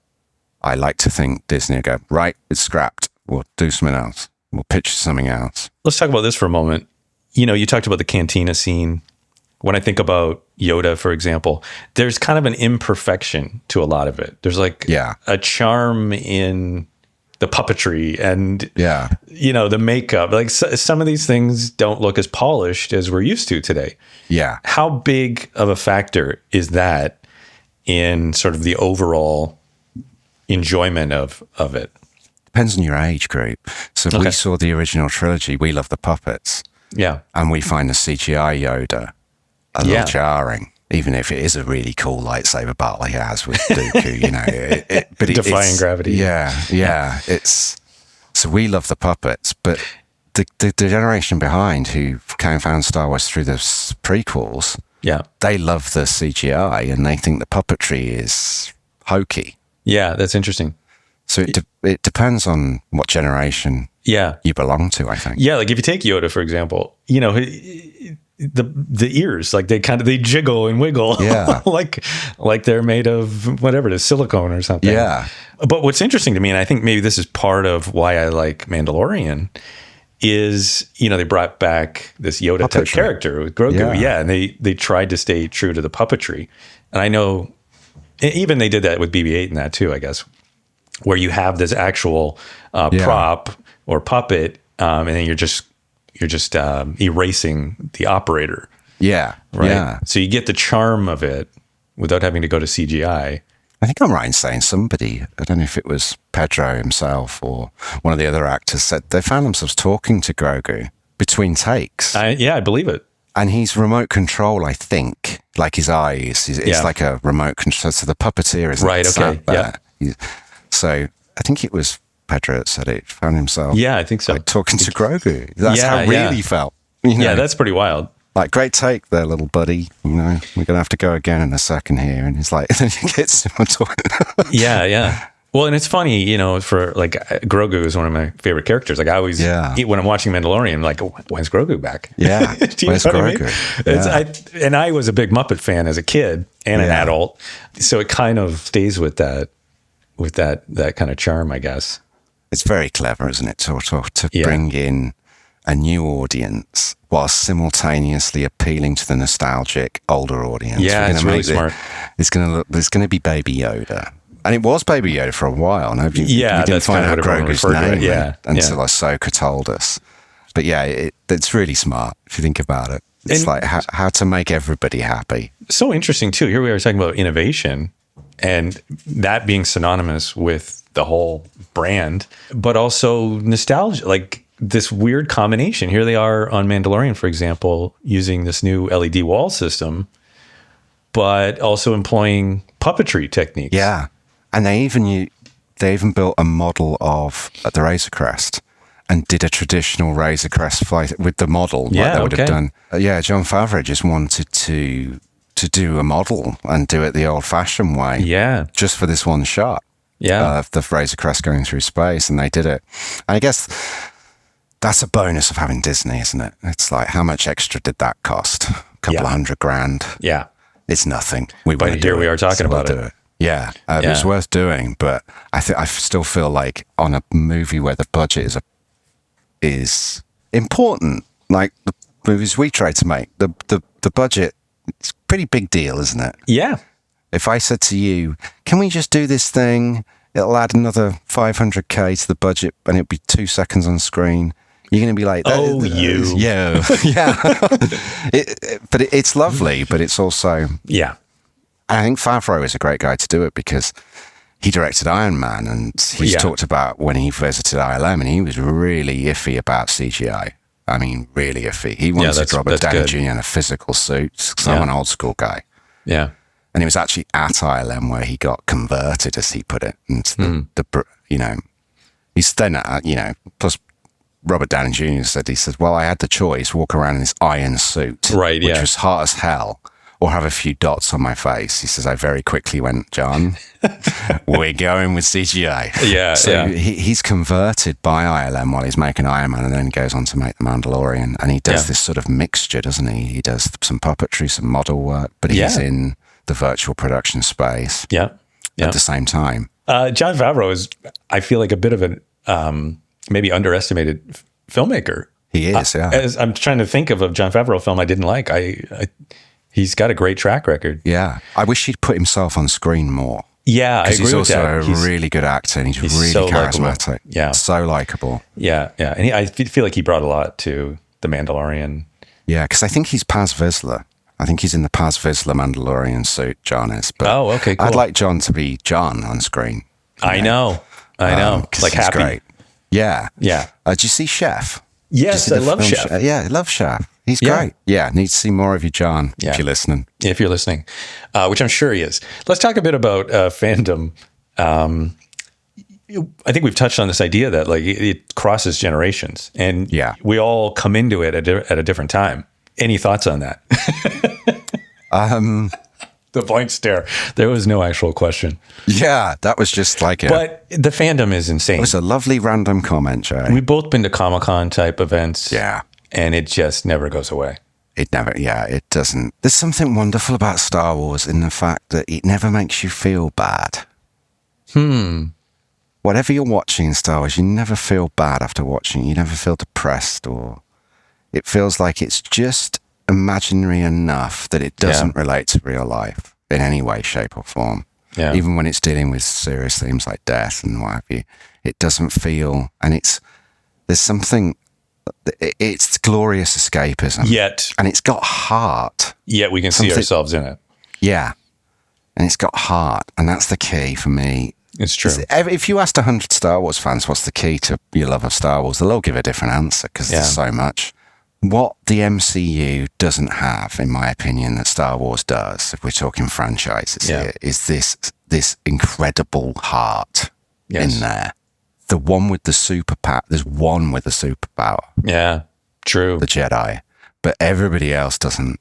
I like to think Disney will go, right, it's scrapped, we'll do something else. We'll pitch something else. Let's talk about this for a moment. You know, you talked about the cantina scene. When I think about Yoda, for example, there's kind of an imperfection to a lot of it. There's like a charm in the puppetry and, you know, the makeup. Like some of these things don't look as polished as we're used to today. Yeah. How big of a factor is that in sort of the overall enjoyment of it? Depends on your age group. So if we saw the original trilogy, we love the puppets. Yeah. And we find the CGI Yoda a little jarring, even if it is a really cool lightsaber battle he has with Dooku, you know. But defying gravity. Yeah. So we love the puppets, but the generation behind who found Star Wars through the prequels, Yeah. They love the CGI and they think the puppetry is hokey. Yeah, that's interesting. So it depends on what generation Yeah. you belong to, I think. Yeah, like if you take Yoda, for example, the ears, like they jiggle and wiggle. Yeah. like they're made of whatever it is, silicone or something. Yeah. But what's interesting to me, and I think maybe this is part of why I like Mandalorian, is, they brought back this Yoda type Puppetry. character with Grogu. Yeah. And they tried to stay true to the puppetry. And I know even they did that with BB-8 and that too, I guess, where you have this actual prop or puppet, and then you're just erasing the operator. Yeah. Right. Yeah. So you get the charm of it without having to go to CGI. I think I'm right in saying somebody, I don't know if it was Pedro himself or one of the other actors, said they found themselves talking to Grogu between takes. I believe it. And he's remote control, I think, like his eyes. It's like a remote control. So the puppeteer is Right, okay, there. So I think it was Pedro that said it. Found himself I think so. like talking to Grogu. That's how it really felt. Yeah, that's pretty wild. Like, great take there, little buddy. We're going to have to go again in a second here. And he's like, then he gets him talking. Yeah. Well, and it's funny, for like Grogu is one of my favorite characters. Like I always, when I'm watching Mandalorian, I'm like, when's Grogu back? Yeah. Where's Grogu? And I was a big Muppet fan as a kid and an adult. So it kind of stays with that kind of charm, I guess. It's very clever, isn't it? To bring in a new audience while simultaneously appealing to the nostalgic older audience. Yeah, it's really smart. It's going to be Baby Yoda. And it was Baby Yoda for a while. No, we didn't find out Grogu's name until Ahsoka told us. But it's really smart if you think about it. It's like how to make everybody happy. So interesting too. Here we are talking about innovation and that being synonymous with the whole brand, but also nostalgia, like this weird combination. Here they are on Mandalorian, for example, using this new LED wall system, but also employing puppetry techniques. Yeah. And they even built a model of the Razor Crest and did a traditional Razor Crest flight with the model like they would have done. Jon Favreau just wanted to do a model and do it the old-fashioned way. Yeah. Just for this one shot. Yeah. Of the Razor Crest going through space, and they did it. And I guess that's a bonus of having Disney, isn't it? It's like, how much extra did that cost? A couple of $100,000. Yeah. It's nothing. But here we are talking about it. Yeah, it was worth doing, but I still feel like on a movie where the budget is important, like the movies we try to make, the budget, it's a pretty big deal, isn't it? Yeah. If I said to you, can we just do this thing? It'll add another $500K to the budget and it'll be 2 seconds on screen. You're going to be like, yeah. But it's lovely, but it's also... Yeah. I think Favreau is a great guy to do it because he directed Iron Man and he's talked about when he visited ILM and he was really iffy about CGI. I mean, really iffy. He wanted Robert Downey Jr. in a physical suit because I'm an old school guy. Yeah. And he was actually at ILM where he got converted, as he put it, into he's then, plus Robert Downey Jr. he said, well, I had the choice, walk around in this iron suit, which was hot as hell, or have a few dots on my face. He says, I very quickly went, John, we're going with CGI. Yeah. So he's converted by ILM while he's making Iron Man and then goes on to make The Mandalorian. And he does this sort of mixture, doesn't he? He does some puppetry, some model work, but he's in the virtual production space at the same time. Jon Favreau is, I feel like, a bit of an maybe underestimated filmmaker. He is, As I'm trying to think of a Jon Favreau film I didn't like. He's got a great track record. Yeah. I wish he'd put himself on screen more. Yeah, I agree with that. He's also a really good actor and he's really so charismatic. Likable. Yeah. So likable. Yeah. And I feel like he brought a lot to The Mandalorian. Yeah, because I think he's Paz Vizsla. I think he's in the Paz Vizsla Mandalorian suit, John is. But okay, cool. I'd like John to be John on screen. I know. Like he's Happy. Great. Yeah. Yeah. Did you see Chef? Yes, I love Chef. I love Chef. He's great. Yeah, need to see more of you, John, if you're listening. If you're listening, which I'm sure he is. Let's talk a bit about fandom. I think we've touched on this idea that like it crosses generations, and we all come into it at a different time. Any thoughts on that? The blank stare. There was no actual question. Yeah, that was just like But the fandom is insane. it was a lovely random comment, Jay. We've both been to Comic-Con type events. Yeah. And it just never goes away. It doesn't. There's something wonderful about Star Wars in the fact that it never makes you feel bad. Whatever you're watching in Star Wars, you never feel bad after watching. You never feel depressed, or it feels like it's just imaginary enough that it doesn't relate to real life in any way, shape, or form. Yeah. Even when it's dealing with serious themes like death and what have you, it doesn't feel, and there's something, it's glorious escapism. Yet And it's got heart. we can see ourselves in it. Yeah. And it's got heart. And that's the key for me. It's true. If you asked 100 Star Wars fans what's the key to your love of Star Wars, they'll all give a different answer because there's so much. What the MCU doesn't have, in my opinion, that Star Wars does, if we're talking franchises here, is this incredible heart in there. The one with the superpower. There's one with the superpower. Yeah, true. The Jedi. But everybody else doesn't.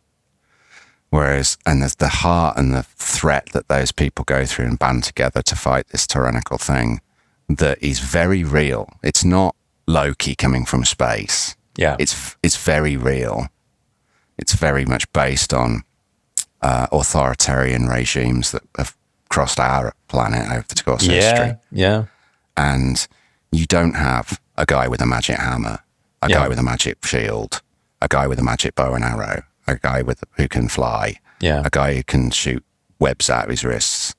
Whereas, and there's the heart and the threat that those people go through and band together to fight this tyrannical thing that is very real. It's not Loki coming from space. Yeah. It's very real. It's very much based on authoritarian regimes that have crossed our planet over the course of history. Yeah. And you don't have a guy with a magic hammer, a guy with a magic shield, a guy with a magic bow and arrow, a guy who can fly, a guy who can shoot webs out of his wrists.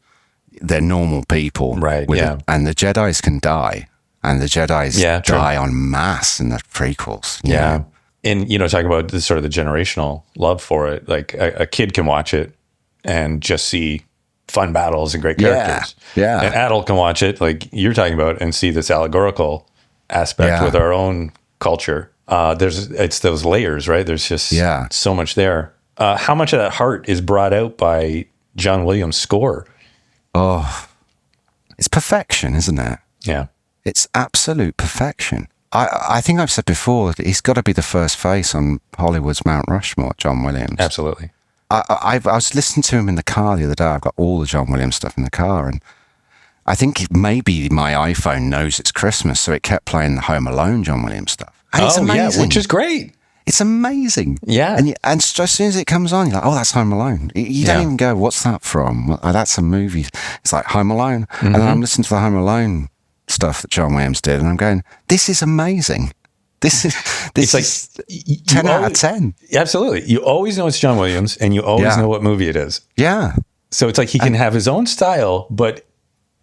They're normal people. Right, and the Jedis can die. And the Jedis die en masse in the prequels. You know? And, talking about the sort of the generational love for it, like a kid can watch it and just see fun battles and great characters. Yeah. An adult can watch it, like you're talking about, and see this allegorical aspect with our own culture. It's those layers, right? There's just so much there. How much of that heart is brought out by John Williams' score? Oh, it's perfection, isn't it? Yeah. It's absolute perfection. I think I've said before, he's got to be the first face on Hollywood's Mount Rushmore, John Williams. Absolutely. I was listening to him in the car the other day. I've got all the John Williams stuff in the car, and I think maybe my iPhone knows it's Christmas, so it kept playing the Home Alone John Williams stuff. And it's amazing. Which is great. It's amazing. Yeah. And as soon as it comes on, you're like, oh, that's Home Alone. You don't even go, what's that from? Well, that's a movie. It's like Home Alone. Mm-hmm. And then I'm listening to the Home Alone stuff that John Williams did, and I'm going, this is amazing. This is like 10 out of 10. Absolutely. You always know it's John Williams, and you always know what movie it is. Yeah. So it's like he can have his own style, but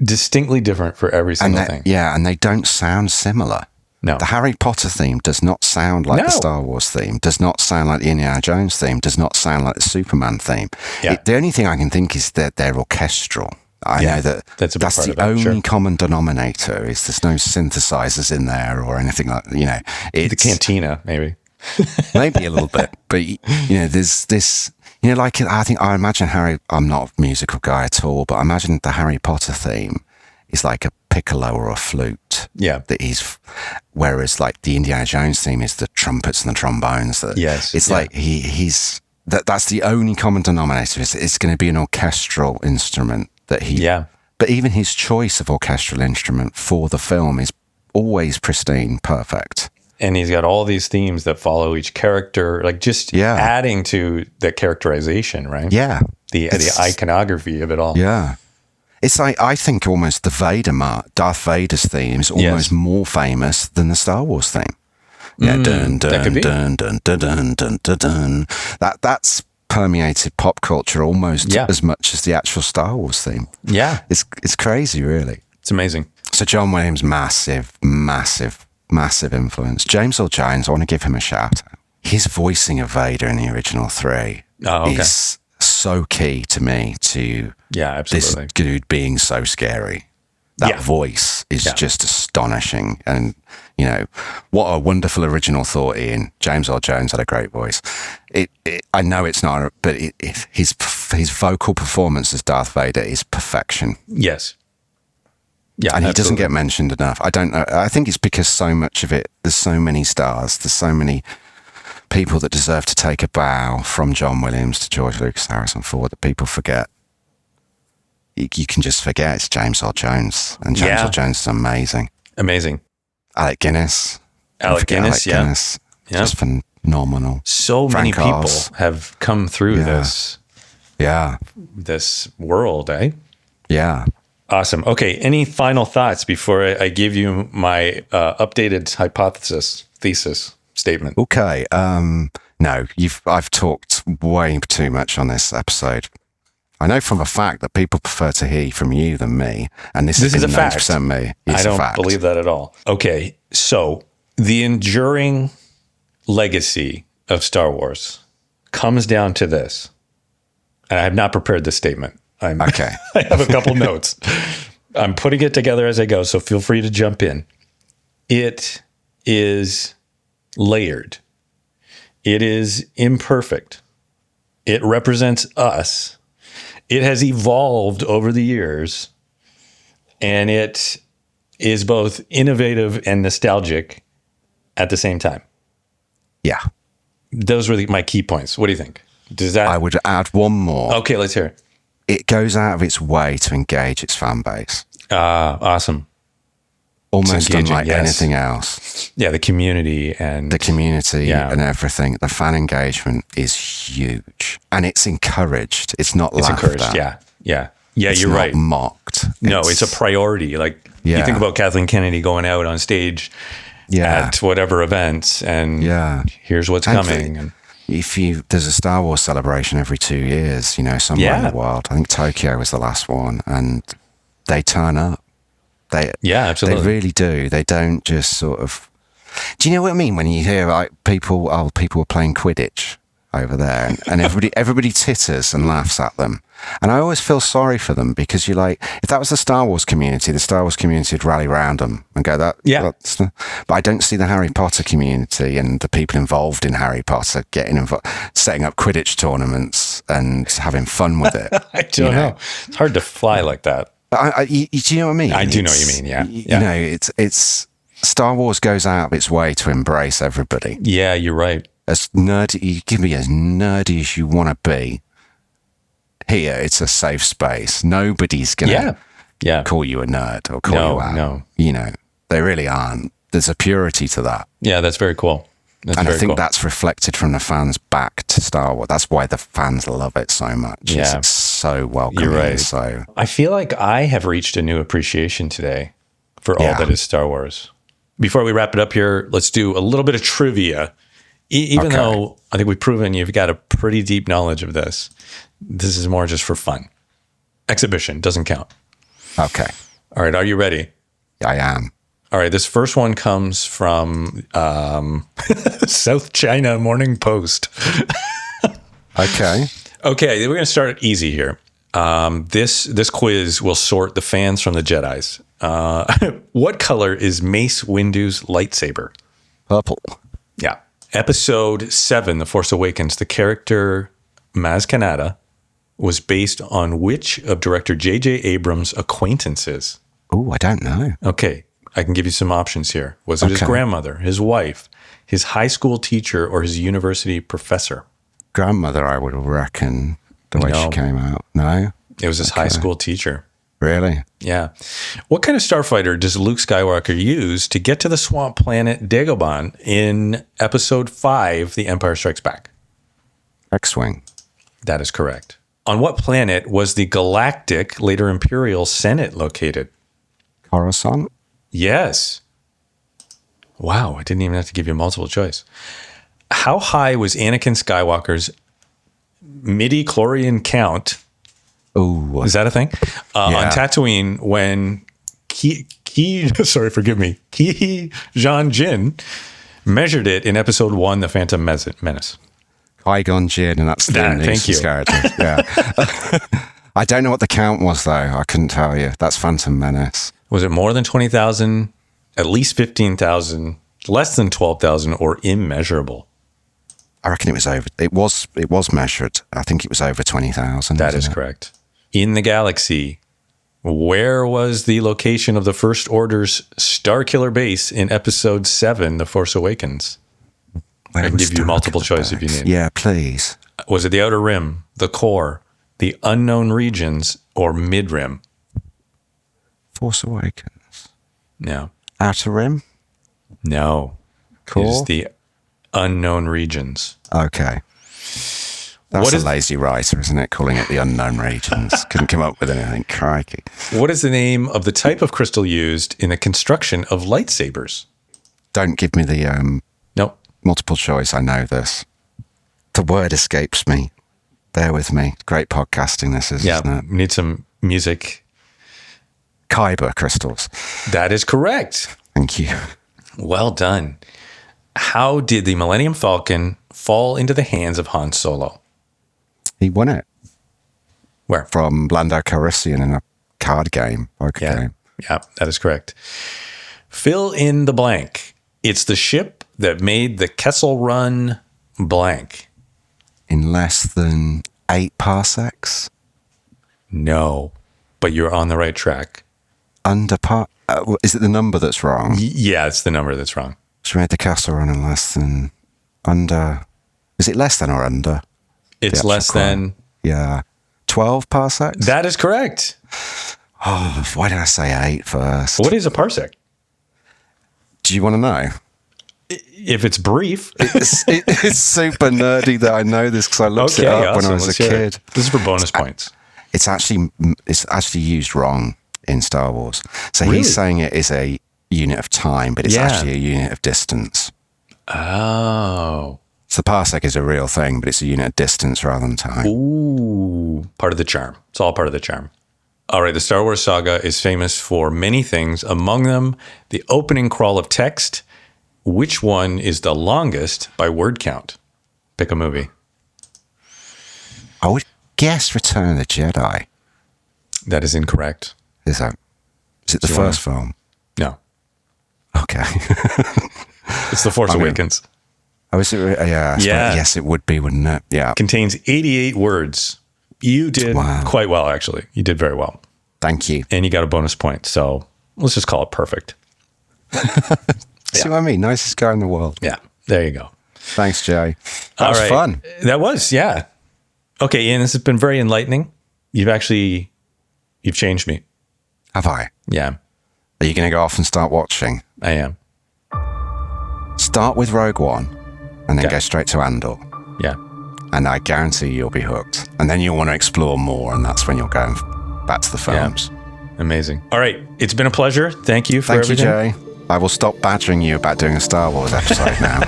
distinctly different for every single thing. Yeah, and they don't sound similar. No. The Harry Potter theme does not sound like the Star Wars theme, does not sound like the Indiana Jones theme, does not sound like the Superman theme. Yeah. The only thing I can think is that they're orchestral. I know that's the only common denominator is there's no synthesizers in there or anything like, it's the cantina, maybe. Maybe a little bit, but there's this, like I imagine I'm not a musical guy at all, but I imagine the Harry Potter theme is like a piccolo or a flute. Yeah. Whereas like the Indiana Jones theme is the trumpets and the trombones. It's like that's the only common denominator. It's going to be an orchestral instrument but even his choice of orchestral instrument for the film is always pristine, perfect. And he's got all these themes that follow each character, like just adding to the characterization, right? Yeah. The iconography of it all. Yeah. It's like, I think almost the Darth Vader's theme is almost more famous than the Star Wars theme. Yeah, dun dun dun dun dun dun dun dun dun. That's permeated pop culture almost as much as the actual Star Wars theme. Yeah. It's crazy, really. It's amazing. So John Williams, massive influence. James Earl Jones, I want to give him a shout out. His voicing of Vader in the original 3 is so key to me to this dude being so scary. That voice is just astonishing. And, what a wonderful original thought, Ian. James Earl Jones had a great voice. I know it's not, but his vocal performance as Darth Vader is perfection. Yes. Yeah, and he doesn't get mentioned enough. I don't know. I think it's because so much of it, there's so many stars, there's so many people that deserve to take a bow, from John Williams to George Lucas, Harrison Ford, that people forget. You can just forget it's James Earl Jones, and James Earl Jones is amazing. Amazing. Alec Guinness. Alec Guinness, Guinness. Just phenomenal. So Frank many people Oz. have come through this world, eh? Yeah. Awesome. Okay. Any final thoughts before I give you my updated thesis statement? Okay. No, I've talked way too much on this episode. I know from a fact that people prefer to hear from you than me, and this is a fact. 90% me. I don't believe that at all. Okay. So the enduring legacy of Star Wars comes down to this. And I have not prepared this statement. Okay. I have a couple notes. I'm putting it together as I go, so feel free to jump in. It is layered. It is imperfect. It represents us. It has evolved over the years, and it is both innovative and nostalgic at the same time. Yeah. Those were my key points. What do you think? I would add one more. Okay, let's hear it. It goes out of its way to engage its fan base. Awesome. Almost unlike anything else. Yeah, the community and everything. The fan engagement is huge, and it's encouraged. It's not laughed at. Yeah. It's You're not right. Mocked. No, it's a priority. Like you think about Kathleen Kennedy going out on stage at whatever events, and here's what's coming. There's a Star Wars celebration every 2 years, somewhere in the world. I think Tokyo was the last one, and they turn up. Absolutely. They really do. They don't just sort of. Do you know what I mean when you hear like people were playing Quidditch over there, and everybody titters and laughs at them, and I always feel sorry for them, because you're like, if that was the Star Wars community would rally around them and go but I don't see the Harry Potter community and the people involved in Harry Potter getting involved, setting up Quidditch tournaments and having fun with it. I don't know. It's hard to fly like that. Do you know what I mean? I do know what you mean. Yeah. It's Star Wars goes out of its way to embrace everybody. Yeah, you're right. As nerdy, you can be as nerdy as you want to be. Here, it's a safe space. Nobody's gonna call you a nerd or call you out. No, they really aren't. There's a purity to that. Yeah, that's very cool. I think that's reflected from the fans back to Star Wars. That's why the fans love it so much. Yeah. It's so welcoming. You're right. So I feel like I have reached a new appreciation today for all that is Star Wars. Before we wrap it up here, let's do a little bit of trivia. Even though I think we've proven you've got a pretty deep knowledge of this, this is more just for fun. Exhibition doesn't count. Okay. All right. Are you ready? I am. All right. This first one comes from South China Morning Post. Okay. Okay. We're going to start easy here. This quiz will sort the fans from the Jedis. What color is Mace Windu's lightsaber? Purple. Yeah. Episode 7, The Force Awakens, the character Maz Kanata was based on which of director J.J. Abrams' acquaintances? Oh, I don't know. Okay. I can give you some options here. Was it his grandmother, his wife, his high school teacher, or his university professor? Grandmother, I would reckon, the way she came out. No? It was his high school teacher. Really? Yeah. What kind of starfighter does Luke Skywalker use to get to the swamp planet Dagobah in Episode 5, The Empire Strikes Back? X-Wing. That is correct. On what planet was the Galactic, later Imperial Senate located? Coruscant? Yes. Wow, I didn't even have to give you a multiple choice. How high was Anakin Skywalker's midi-chlorian count? Oh, is that a thing? On Tatooine, when Ki Jan Jinn measured it in Episode 1, The Phantom Menace. Qui-Gon Jinn, and that's the Neeson's character. Yeah. I don't know what the count was, though. I couldn't tell you. That's Phantom Menace. Was it more than 20,000, at least 15,000, less than 12,000, or immeasurable? I reckon it was over. It was measured. I think it was over 20,000. That is correct. In the galaxy, where was the location of the First Order's Starkiller base in Episode 7, The Force Awakens? Where I can was give you Dark multiple of the choice if you Base? need. Yeah, please. Was it the Outer Rim, the Core, the Unknown Regions, or Mid-Rim? Force Awakens. No. Outer Rim? No. Core? It is the Unknown Regions. Okay. That's What a is- lazy writer, isn't it? Calling it the unknown regions. Couldn't come up with anything. Crikey. What is the name of the type of crystal used in the construction of lightsabers? Don't give me the Nope. multiple choice. I know this. The word escapes me. Bear with me. Great podcasting this is, Yeah. isn't it? We need some music. Kyber crystals. That is correct. Thank you. Well done. How did the Millennium Falcon fall into the hands of Han Solo? He won it Where? from Lando Calrissian in a card game, poker Yeah. game. Yeah, that is correct. Fill in the blank. It's the ship that made the Kessel Run blank. In less than 8 parsecs. No, but you're on the right track. Is it the number that's wrong? Yeah, it's the number that's wrong. She made the castle run in less than under. Is it less than or under? It's actual less than. Yeah. 12 parsecs? That is correct. Oh, why did I say 8 first? What is a parsec? Do you want to know? If it's brief. It's super nerdy that I know this because I looked it up when I was a Let's hear kid. it. This is for bonus points. It's actually used wrong in Star Wars. So Really? he's saying it is a unit of time, but it's Yeah. actually a unit of distance. Oh. So the parsec is a real thing, but it's a unit of distance rather than time. Ooh. Part of the charm. It's all part of the charm. All right. The Star Wars saga is famous for many things, among them the opening crawl of text. Which one is the longest by word count? Pick a movie. I would guess Return of the Jedi. That is incorrect. Is it the Do you wanna- first film? No. Okay. It's The Force I mean- Awakens. Oh, is it? Yeah. I suppose- Yeah. Yes, it would be, wouldn't it? Yeah. Contains 88 words. You did Wow. quite well, actually. You did very well. Thank you. And you got a bonus point. So let's just call it perfect. See what I mean? Nicest guy in the world. Yeah. There you go. Thanks, Jay. That All was right. fun. That was, yeah. Okay, Ian, this has been very enlightening. You've changed me. Have I? Yeah, Are you going to go off and start watching? I am. Start with Rogue One and then Okay. go straight to Andor. Yeah. And I guarantee you'll be hooked. And then you'll want to explore more, and that's when you'll go back to the films. Amazing. All right. It's been a pleasure. Thank you for Thank you, everything. Jay. I will stop badgering you about doing a Star Wars episode now.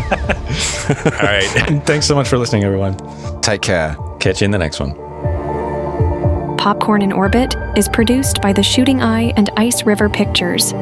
All right. And thanks so much for listening, everyone. Take care. Catch you in the next one. Popcorn in Orbit is produced by the Shooting Eye and Ice River Pictures.